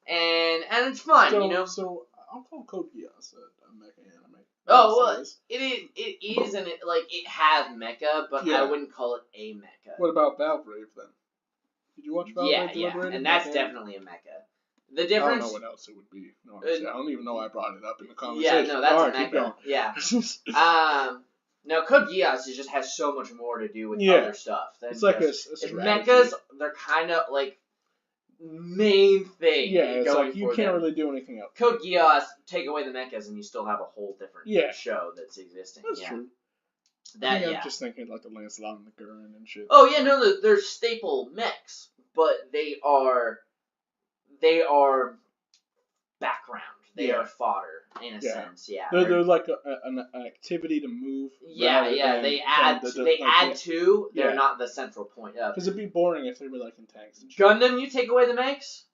And it's fun, you know? So, I'll call Code Geass a mecha anime. Oh, well, it is, and it has mecha, but I wouldn't call it a mecha. What about Valvrave, then? Did you watch Valvrave? Yeah, and that's definitely a mecha. The difference... I don't know what else it would be. No, I don't even know I brought it up in the conversation. Yeah, no, that's a mecha. Yeah. No, Code Geass just has so much more to do with other stuff. It's like a mechas, they're kind of like... main thing. Yeah, it's going like you for can't them. really do anything else. Code Geass, take away the mechas, and you still have a whole different show that's existing. That's true. I'm just thinking like the Lancelot and the Gurren and shit. Oh yeah, no, they're staple mechs, but they are background. They are fodder in a sense. Yeah, they're like an activity to move. Yeah. They add to. They're not the central point. Because it'd be boring if they were like in tanks and shit. Gundam, you take away the mechs.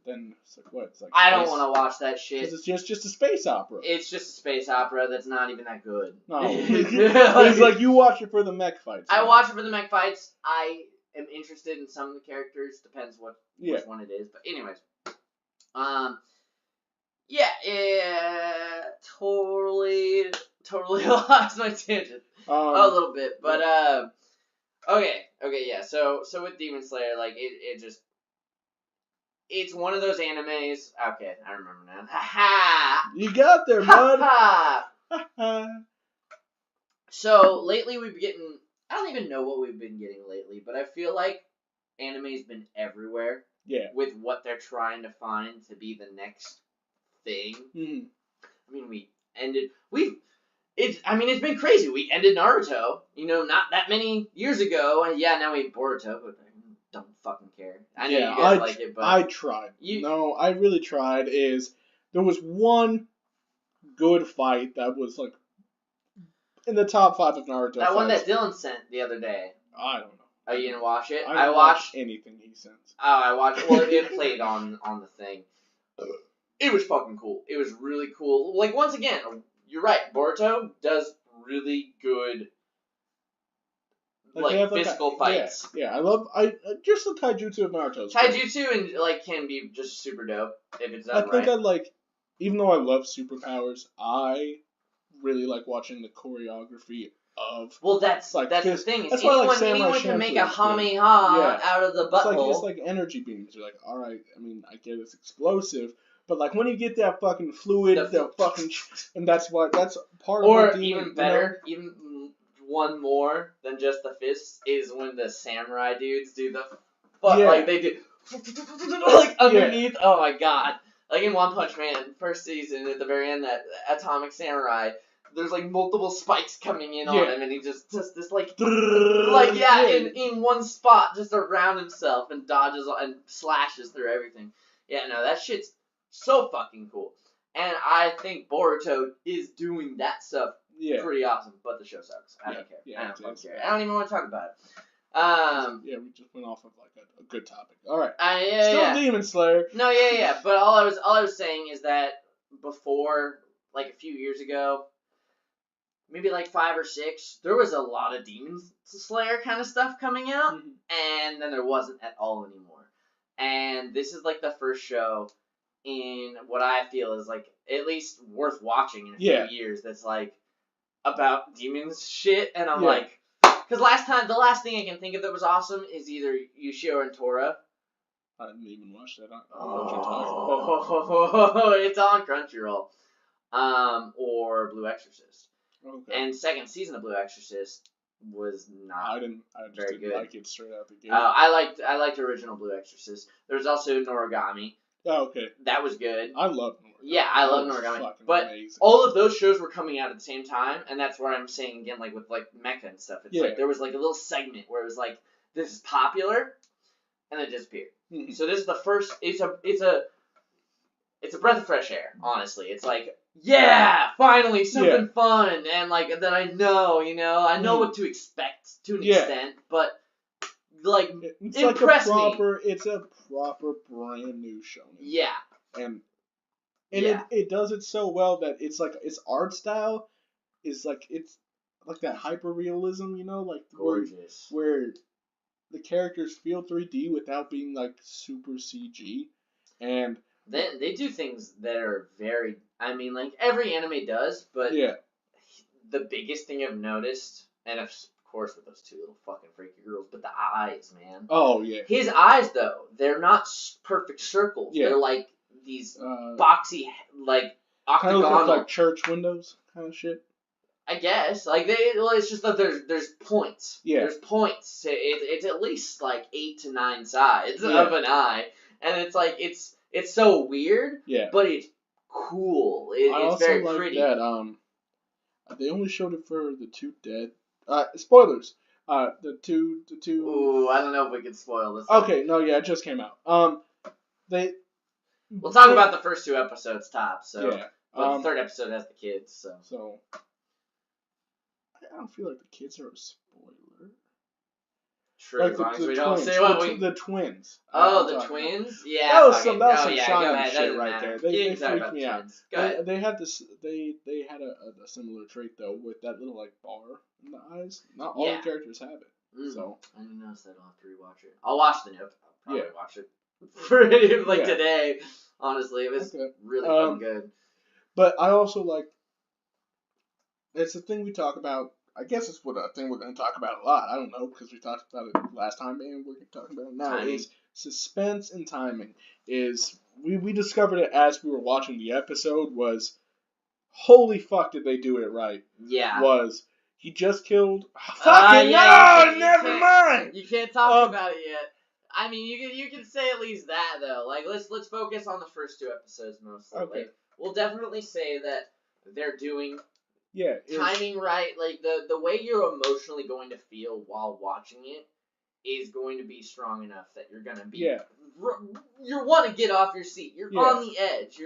Then it's like what? It's like I don't want to watch that shit. Because it's just a space opera. It's just a space opera that's not even that good. No. It's like you watch it for the mech fights. I watch it for the mech fights. I am interested in some of the characters. Depends which one it is. But anyways. Totally lost my tangent. A little bit. But okay, yeah. So with Demon Slayer, like it just it's one of those animes. Okay, I remember now. Ha! You got there, bud. Ha! So lately we've been getting. I don't even know what we've been getting lately, but I feel like anime's been everywhere. Yeah. With what they're trying to find to be the next thing. Mm-hmm. I mean, it's been crazy. We ended Naruto, not that many years ago, and now we have Boruto, but I don't fucking care. I know you guys like it, but I tried. I really tried. There was one good fight that was like in the top 5 of Naruto. That one that Dylan sent the other day. I don't know. Oh, you didn't watch it? I watched anything he sends. Oh, I watched. Well, it played on the thing. It was fucking cool. It was really cool. Like once again, you're right. Boruto does really good, physical fights. Yeah, I just the taijutsu of Naruto. Taijutsu and can be just super dope if it's done right. I think even though I love superpowers, I really like watching the choreography of. Well, that's the thing. Is anyone can make a Hameha out of the butthole. It's like energy beams. You're like, all right. I mean, I get it's explosive, but like when you get that fucking fluid, and that's part of. Or even better, even one more than just the fists is when the samurai dudes do the they do underneath. Yeah. Oh my god! Like in One Punch Man, first season at the very end, that Atomic Samurai. There's multiple spikes coming in on him, and he just this in one spot, just around himself, and dodges and slashes through everything. Yeah, no, that shit's so fucking cool, and I think Boruto is doing that stuff pretty awesome. But the show sucks. I don't care. I don't fucking care. I don't even want to talk about it. We just went off of a good topic. All right. Still Demon Slayer. No, yeah. But all I was saying is that before, a few years ago. Maybe 5 or 6, there was a lot of Demon Slayer kind of stuff coming out, and then there wasn't at all anymore. And this is the first show in what I feel is at least worth watching in a few years that's about demons shit, and I'm because the last thing I can think of that was awesome is either Yushio and Tora. I didn't even watch that. It's on Crunchyroll, or Blue Exorcist. Okay. And second season of Blue Exorcist was not very good. Like it straight out the gate. I liked original Blue Exorcist. There's also Noragami. Oh, okay. That was good. I love Noragami. Yeah, I love Noragami. But amazing. All of those shows were coming out at the same time, and that's where I'm saying again, with mecha and stuff. It's there was a little segment where it was this is popular, and then it disappeared. Mm-hmm. So this is the first. It's a breath of fresh air. Honestly, it's finally something fun and that I know. I know what to expect to an extent, but it's impress me. It's a proper brand new show. Yeah, and it does it so well that it's its art style is it's that hyper realism, gorgeous, where the characters feel 3D without being super CG, and they do things that are very. I mean, every anime does, but the biggest thing I've noticed, and of course with those two little fucking freaky girls, but the eyes, man. Oh yeah. His eyes though, they're not perfect circles. Yeah. They're these boxy, octagonal. Kind of look like church windows, kind of shit. I guess it's just that there's points. Yeah. There's points. It's at least 8 to 9 sides of an eye, and it's like it's so weird. Yeah. But it's cool. It's very pretty. I also like that they only showed it for the two dead. Spoilers. The two. Ooh, I don't know if we can spoil this. Okay, no, yeah, it just came out. We'll talk about the first 2 episodes top. So, yeah. But the 3rd episode has the kids. So. I don't feel like the kids are a spoiler. True, like as long as we don't say what we... The twins. Oh, the twins? Yeah. That was some shining shit right there. They freaked me out. Go ahead. They had this. They had a similar trait though with that little like bar in the eyes. Not all the characters have it. So I didn't notice that. I'll have to rewatch it. I'll watch the Nope. I'll probably watch it for today. Honestly, it was really fucking good. But I also like. It's a thing we talk about. I guess it's a thing we're going to talk about a lot. I don't know, because we talked about it last time, and we're talking about it now. Is suspense and timing. We discovered it as we were watching the episode. Was holy fuck did they do it right? Yeah. He just killed? Never mind. You can't talk about it yet. I mean, you can say at least that though. Like let's focus on the first 2 episodes mostly. Okay. Like, we'll definitely say that they're doing. Yeah, timing right, like the way you're emotionally going to feel while watching it is going to be strong enough that you're gonna be you want to get off your seat. You're on the edge.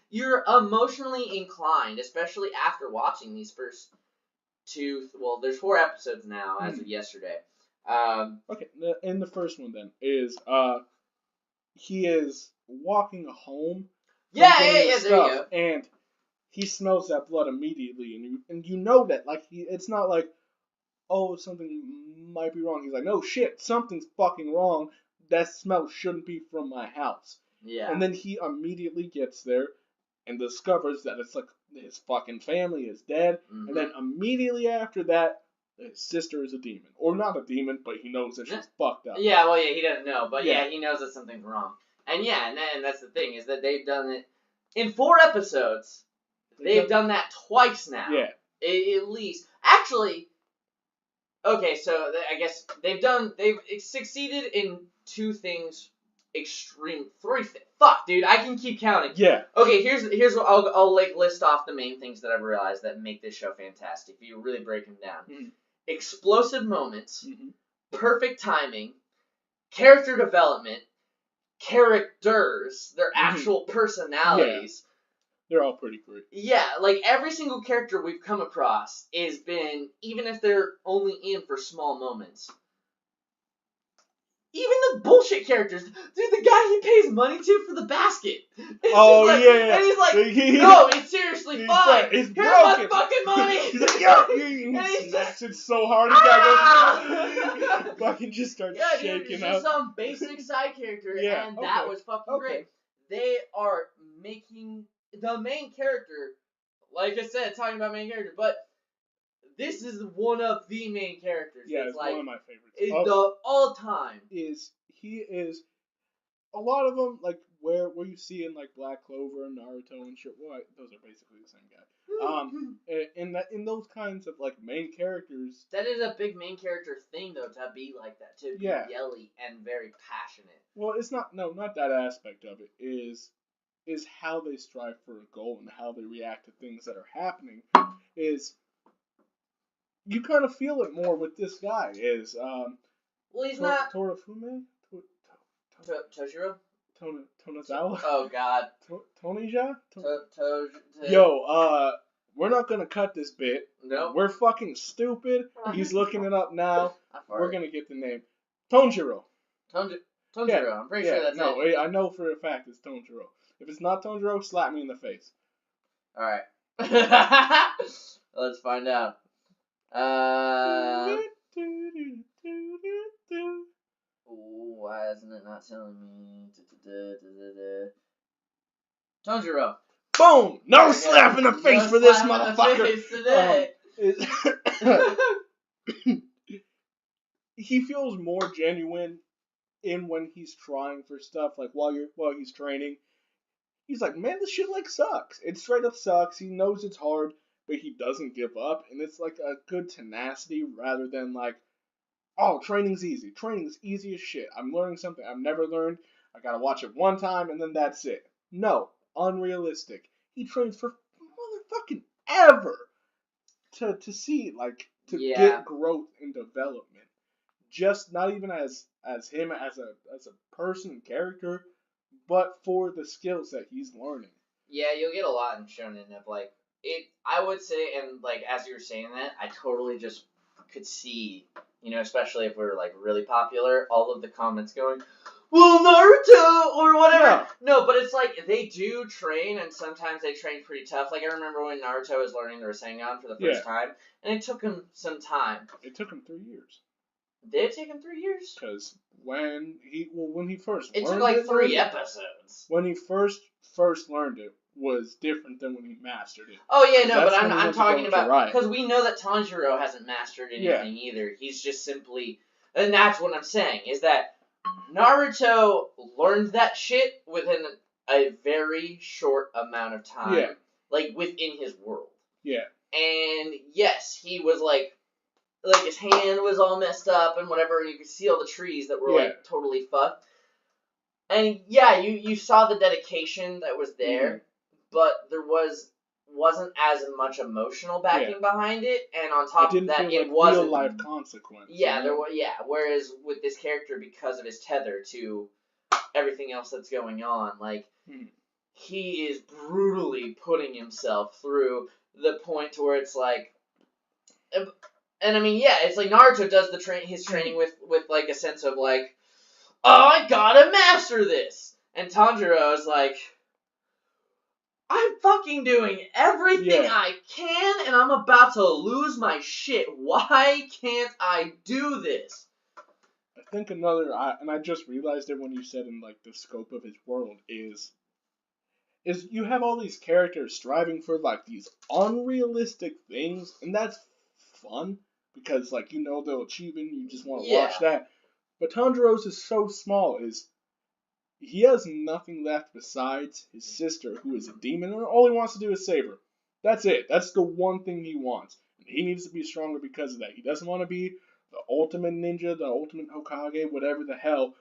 You're emotionally inclined, especially after watching these first 2. Well, there's 4 episodes now as of yesterday. Okay, in the first one then is he is walking home. Yeah, there you go. And he smells that blood immediately, and you know that, like, it's not like, oh, something might be wrong. He's like, no, shit, something's fucking wrong. That smell shouldn't be from my house. Yeah. And then he immediately gets there and discovers that it's like his fucking family is dead. Mm-hmm. And then immediately after that, his sister is a demon. Or not a demon, but he knows that she's fucked up. Yeah, well, he doesn't know, but he knows that something's wrong. And and that's the thing, is that they've done it in 4 episodes. They've done that twice now. Yeah. At least. Actually, okay, so I guess they've succeeded in 2 things extreme. 3 things. Fuck, dude, I can keep counting. Yeah. Okay, here's what I'll list off the main things that I've realized that make this show fantastic. If you really break them down. Mm-hmm. Explosive moments, perfect timing, character development, characters, their actual personalities. Yeah. They're all pretty great. Yeah, like every single character we've come across has been, even if they're only in for small moments. Even the bullshit characters. Dude, the guy he pays money to for the basket. Yeah. And he's like, no, it's seriously fine. It's Here's my broken. fucking money. He's like, and he smacks it so hard, the guy goes, fucking just starts shaking dude, up. Just some basic side character, and that was fucking great. They are making the main character, like I said, talking about main character, but this is one of the main characters. Yeah, it's one of my favorites. The all time. He is a lot of them, like where you see in like Black Clover and Naruto and shit. Well, those are basically the same guy. In those kinds of like main characters. That is a big main character thing though, to be like that, to be yelly and very passionate. Well, it's not that aspect of it. Is how they strive for a goal and how they react to things that are happening. Is you kind of feel it more with this guy. Well, he's not Torafume? Toshiro? Tonazawa? Oh God. Tonija? Yo, we're not gonna cut this bit. Nope. We're fucking stupid. He's looking it up now. We're gonna get the name. Tonjiro. Tonjiro. I'm pretty sure that's it. I know for a fact it's Tonjiro. If it's not Tonjiro, slap me in the face. Alright. Let's find out. Why isn't it not telling me? Tonjiro. Boom! No slap in the face for this motherfucker. He feels more genuine in when he's trying for stuff, like while he's training. He's like, man, this shit like sucks. It straight up sucks. He knows it's hard, but he doesn't give up, and it's like a good tenacity rather than like, oh, training's easy. Training's easy as shit. I'm learning something I've never learned. I gotta watch it one time and then that's it. No, unrealistic. He trains for motherfucking ever to see, like, to get growth and development. Just not even as him as a person and character, but for the skills that he's learning. Yeah, you'll get a lot in shonen of like it. I would say, and like as you were saying that, I totally just could see, especially if we're like really popular, all of the comments going, "Well, Naruto," or whatever. Yeah. No, but it's like they do train, and sometimes they train pretty tough. Like I remember when Naruto was learning the Rasengan for the first time, and it took him some time. It took him 3 years. Did it take him 3 years? Because when he first it took like 3 episodes. When he first learned it was different than when he mastered it. Oh yeah, no, but I'm talking about because we know that Tanjiro hasn't mastered anything either. He's just simply, and that's what I'm saying is that Naruto learned that shit within a very short amount of time, like within his world. Yeah. And yes, he was like his hand was all messed up and whatever, and you could see all the trees that were like totally fucked. And yeah, you saw the dedication that was there, but there wasn't as much emotional backing behind it, and on top of that, it wasn't real life consequence. Yeah, there was. Yeah, whereas with this character, because of his tether to everything else that's going on, like he is brutally putting himself through the point to where it's like. And I mean, yeah, it's like Naruto does his training with like a sense of like, oh, I gotta master this. And Tanjiro is like, I'm fucking doing everything I can, and I'm about to lose my shit. Why can't I do this? I think and I just realized it when you said in like the scope of his world is you have all these characters striving for like these unrealistic things, and that's fun. Because, like, they'll achieve it and you just want to watch that. But Tanjiro's is so small, he has nothing left besides his sister, who is a demon, and all he wants to do is save her. That's it. That's the one thing he wants. And he needs to be stronger because of that. He doesn't want to be the ultimate ninja, the ultimate Hokage, whatever the hell,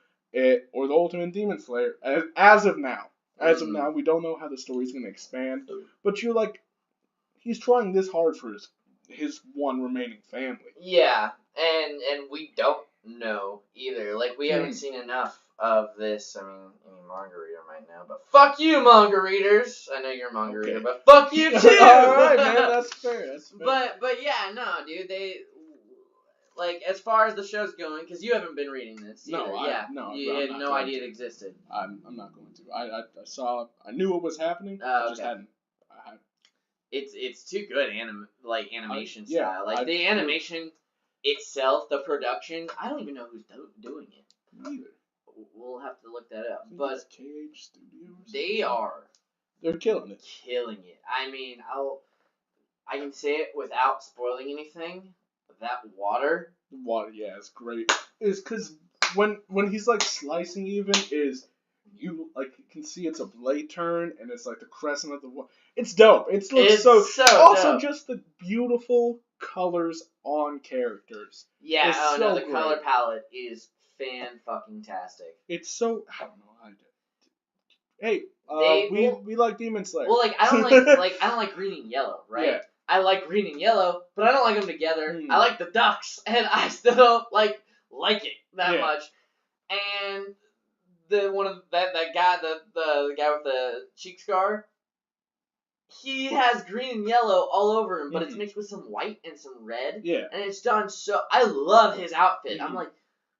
or the ultimate demon slayer, as of now. As of now, we don't know how the story's going to expand. But you're like, he's trying this hard for his one remaining family. Yeah, and we don't know either. Like, we haven't seen enough of this. I mean, any manga reader might know, but fuck you, manga readers! I know you're a manga reader, but fuck you too! Alright, man, that's fair. But yeah, no, dude, they, like, as far as the show's going, because you haven't been reading this either. You had no idea it existed. I'm not going to. I knew it was happening, I just hadn't. It's too good, animation style. Like the animation itself, the production. I don't even know who's doing it. Neither. We'll have to look that up. But KH Studios. They're killing it. I mean, I can say it without spoiling anything. That water. The water, yeah, it's great. It's because when he's like slicing, you can see it's a blade turn, and it's like the crescent of the water. It's dope. It looks so also dope. Just the beautiful colors on characters. Yeah, the color palette is fan-fucking-tastic. It's so, I don't know. Hey, we like Demon Slayer. Well, like I don't like green and yellow, right? Yeah. I like green and yellow, but I don't like them together. I like the ducks, and I still don't like it that much. And that guy, the guy with the cheek scar, he has green and yellow all over him, but it's mixed with some white and some red. Yeah. And it's done so. I love his outfit. I'm like,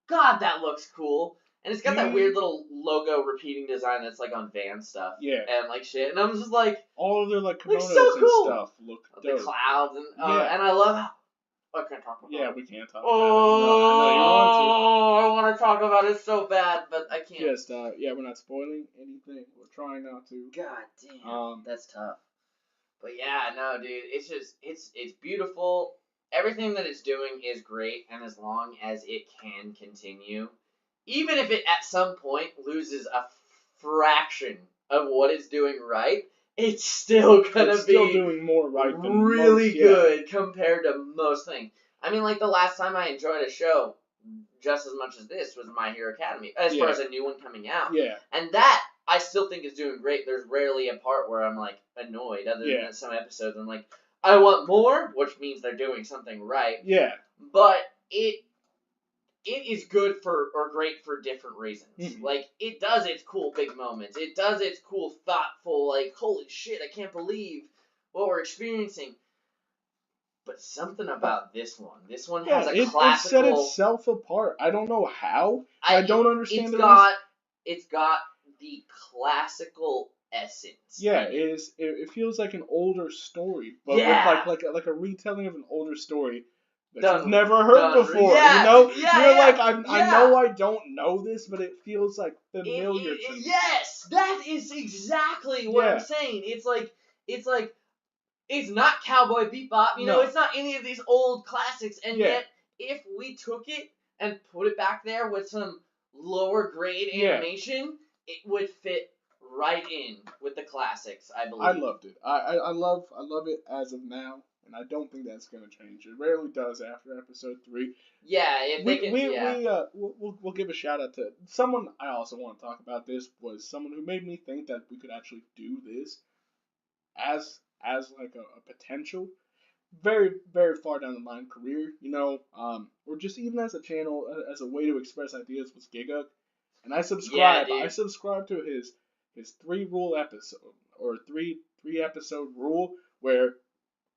God, that looks cool. And it's got that weird little logo repeating design that's like on Van stuff. Yeah. And like shit. And I'm just like, all of their like kimonos so cool. And stuff look dope. The clouds and and I love how. I can't talk about it. Yeah, we can't talk about it. No, I know you want to. I want to talk about it so bad, but I can't. Just, we're not spoiling anything. We're trying not to. God damn. That's tough. But yeah, no, dude, it's just, it's beautiful. Everything that it's doing is great, and as long as it can continue, even if it at some point loses a fraction of what it's doing right, it's still gonna be still doing more right than really good compared to most things. I mean, like the last time I enjoyed a show just as much as this was My Hero Academy, as far as a new one coming out. Yeah. And that, I still think is doing great. There's rarely a part where I'm, like, annoyed, other than some episodes. I'm like, I want more, which means they're doing something right. Yeah. But it is good or great for different reasons. Mm-hmm. Like, it does its cool big moments. It does its cool, thoughtful, like, holy shit, I can't believe what we're experiencing. But something about this one has a classical... It set itself apart. I don't know how. I don't understand It's got the classical essence. Yeah, it feels like an older story, but with like a retelling of an older story that you've never heard before. Yeah, you know, you're like I know I don't know this, but it feels like familiar to me. Yes, that is exactly what I'm saying. It's like it's not Cowboy Bebop. You know, it's not any of these old classics, and yet if we took it and put it back there with some lower grade animation, it would fit right in with the classics, I believe. I loved it. I love it as of now, and I don't think that's gonna change. It rarely does after episode 3. Yeah, if they can, we'll give a shout out to someone. I also want to talk about this was someone who made me think that we could actually do this as like a potential very, very far down the line career, you know, or just even as a channel, as a way to express ideas was Giga. And I subscribe. I subscribe to his 3-rule episode, or three episode rule, where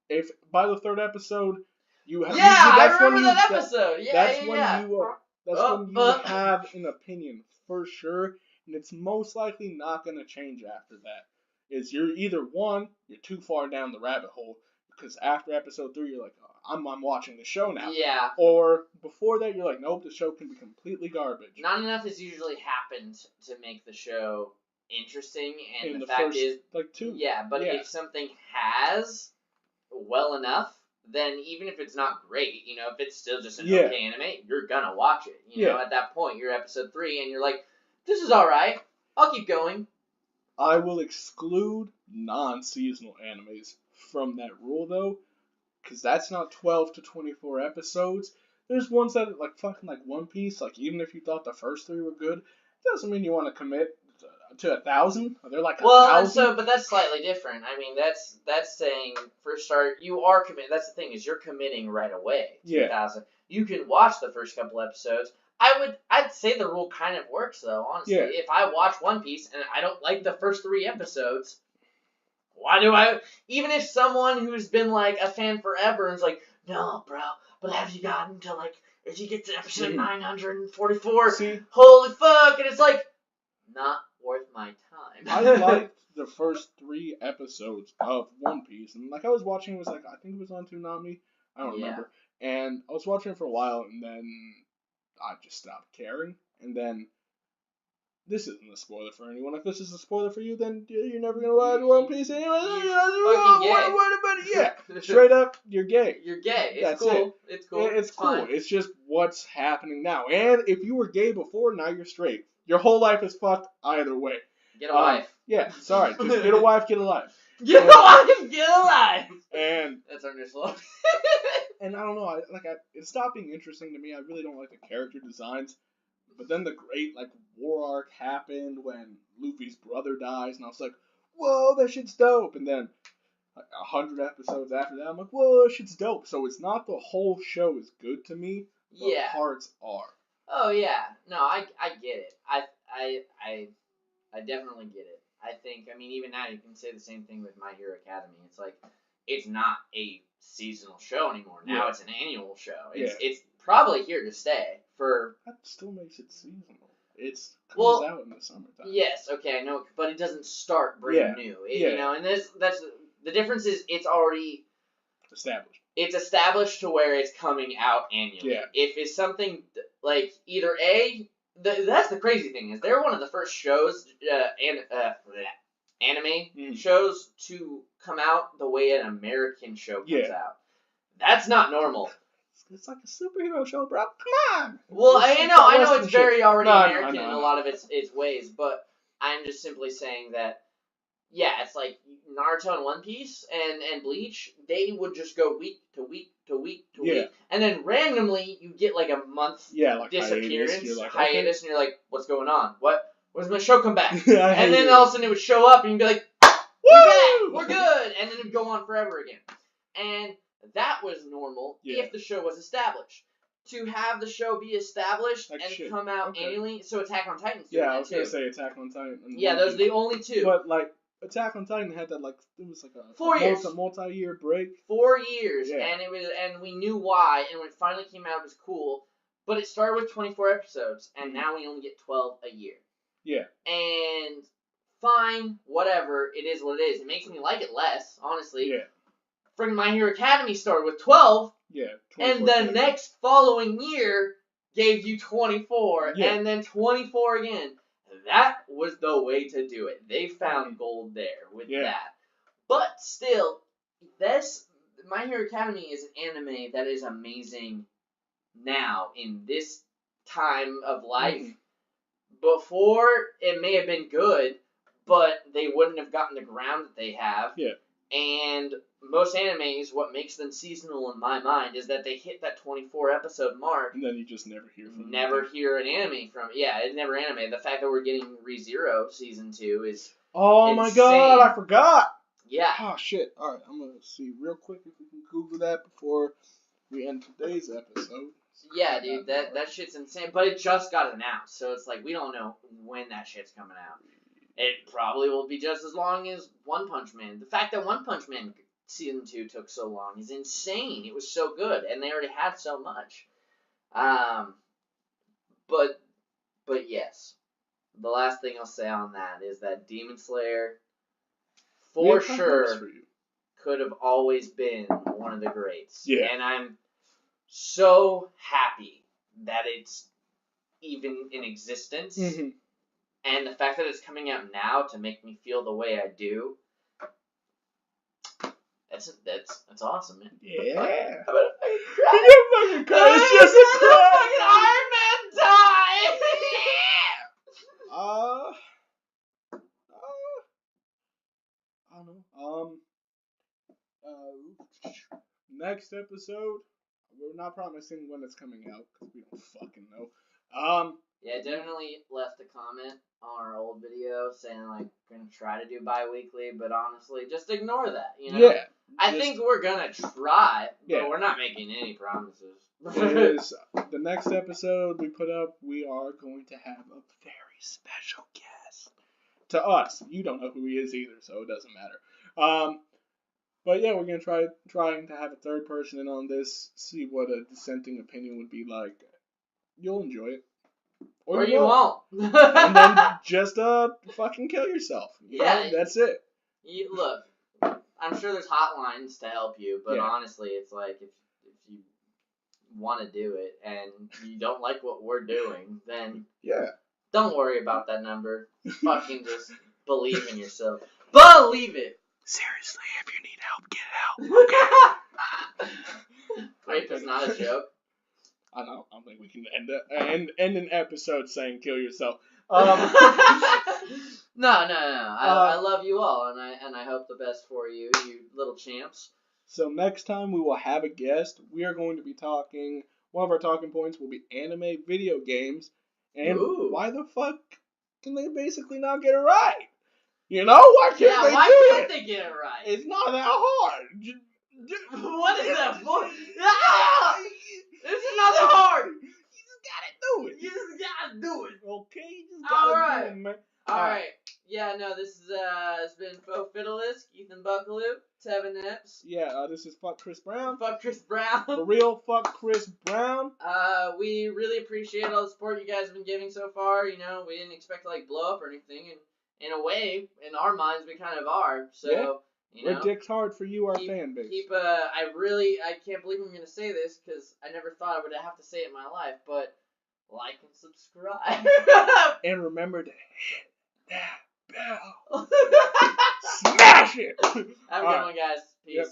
if by the 3rd episode you have I remember that episode. That's when you have an opinion for sure, and it's most likely not going to change after that. Is you're either one, you're too far down the rabbit hole, because after episode 3 you're like, oh, I'm watching the show now. Yeah. Or before that you're like, nope, the show can be completely garbage. Not enough has usually happened to make the show interesting, and the fact is, like 2. Yeah, but if something has well enough, then even if it's not great, you know, if it's still just an okay anime, you're gonna watch it. You know, at that point you're episode 3 and you're like, this is alright, I'll keep going. I will exclude non-seasonal animes from that rule, though, because that's not 12 to 24 episodes. There's ones that, like, fucking, like, One Piece, like, even if you thought the first 3 were good, it doesn't mean you want to commit to 1,000. They're like 1,000. But that's slightly different. I mean, that's saying, for a start, you are committing. That's the thing, is you're committing right away to 1,000. You can watch the first couple episodes. I'd say the rule kind of works, though, honestly. Yeah. If I watch One Piece and I don't like the first 3 episodes, why do I... Even if someone who's been, like, a fan forever and is like, no, bro, but have you gotten to, like, if you get to episode 944, holy fuck, and it's like, not worth my time. I liked the first 3 episodes of One Piece, and, like, I was watching, it was, like, I think it was on Toonami, I don't remember, and I was watching it for a while, and then I just stopped caring, and then this isn't a spoiler for anyone. If this is a spoiler for you, then you're never gonna watch One Piece anyway. What about it? Yeah, straight up, you're gay. You're gay. It's cool. It's cool. It's cool. It's just what's happening now. And if you were gay before, now you're straight. Your whole life is fucked either way. Get a wife. Yeah, sorry. Just get a wife, get a life. Get a wife, get a life. And that's our new slogan. And I don't know, it stopped being interesting to me. I really don't like the character designs. But then the great, like, war arc happened when Luffy's brother dies, and I was like, whoa, that shit's dope. And then, like, 100 episodes after that, I'm like, whoa, that shit's dope. So it's not the whole show is good to me, but parts are. Oh, yeah. No, I get it. I definitely get it. I think, I mean, even now you can say the same thing with My Hero Academy. It's like, it's not a seasonal show anymore. Now it's an annual show. It's probably here to stay for... That still makes it seasonal. It comes out in the summertime. Yes, okay, I know, but it doesn't start brand new. You know, and that's the difference is it's already... established. It's established to where it's coming out annually. Yeah. If it's something, like, either that's the crazy thing, is they're one of the first shows, anime shows to come out the way an American show comes out. That's not normal. It's like a superhero show, bro. Come on. Well, I know it's very already American in a lot of its ways, but I'm just simply saying that Yeah, it's like Naruto and One Piece and Bleach, they would just go week to week to week to week. And then randomly, you get like a month disappearance, hiatus, and you're like, what's going on? When's my show come back? And then all of a sudden it would show up and you'd be like, we're back, we're good! And then it'd go on forever again. And that was normal if the show was established. To have the show be established and come out annually, so Attack on Titan's doing that too. I was going to say Attack on Titan. Yeah, those are the only two. But, like, Attack on Titan had that, like, it was like a 4 years. multi-year break. 4 years, and we knew why, and when it finally came out, it was cool. But it started with 24 episodes, and now we only get 12 a year. Yeah. And fine, whatever, it is what it is. It makes me like it less, honestly. Yeah. Friggin' My Hero Academy started with 12. Yeah. And the next following year gave you 24, and then 24 again. That was the way to do it. They found gold there with that. But still, My Hero Academy is an anime that is amazing now in this time of life. Before, it may have been good, but they wouldn't have gotten the ground that they have. Yeah. And most animes, what makes them seasonal in my mind is that they hit that 24 episode mark. And then you just never hear from them. Never hear an anime from it. Yeah, it's never anime. The fact that we're getting ReZero season 2 is insane. My god, I forgot! Yeah. Oh shit. Alright, I'm gonna see real quick if we can Google that before we end today's episode. Yeah, dude, that shit's insane. But it just got announced, so it's like we don't know when that shit's coming out. It probably will be just as long as One Punch Man. The fact that One Punch Man season 2 took so long is insane. It was so good, and they already had so much. But yes, the last thing I'll say on that is that Demon Slayer, for sure, could have always been one of the greats. Yeah. And I'm so happy that it's even in existence. Mm-hmm. And the fact that it's coming out now to make me feel the way I do, that's awesome, man. Yeah. I'm gonna fucking cry. It's just a cry. Fucking Iron Man die. I don't know. Next episode, we're not promising when it's coming out because we don't fucking know. Yeah, definitely left a comment on our old video saying, like, gonna try to do bi-weekly, but honestly, just ignore that, you know? Yeah. I think we're gonna try, but we're not making any promises. It is. The next episode we put up, we are going to have a very special guest. To us. You don't know who he is either, so it doesn't matter. But yeah, we're gonna trying to have a third person in on this, see what a dissenting opinion would be like. You'll enjoy it. Or you won't. And then just fucking kill yourself. You know? That's it. Look, I'm sure there's hotlines to help you, but honestly, it's like if you want to do it and you don't like what we're doing, then don't worry about that number. Fucking just believe in yourself. Believe it. Seriously, if you need help, get help. Okay. Rape is not a joke. I don't think we can end an episode saying kill yourself. No. I love you all, and I hope the best for you, you little champs. So next time we will have a guest. We are going to be talking. One of our talking points will be anime video games, and why the fuck can they basically not get it right? You know, why can't they do it? Yeah, why can't they get it right? It's not that hard. What is that for? It's not that hard. You just gotta do it. You just gotta do it. Okay, you just gotta do it, man. Alright. Yeah, no, this is it's been Faux Fiddlist, Ethan Buckaloo, Tevin Epps. Yeah, this is Fuck Chris Brown. Fuck Chris Brown. For real, fuck Chris Brown. We really appreciate all the support you guys have been giving so far. You know, we didn't expect to like blow up or anything, and in a way, in our minds, we kind of are. So, you know, we're dicks hard for you, our fan base. I can't believe I'm gonna say this because I never thought I would have to say it in my life, but like and subscribe. And remember to hit that bell. Smash it! Have a good one, guys. Peace. Yep.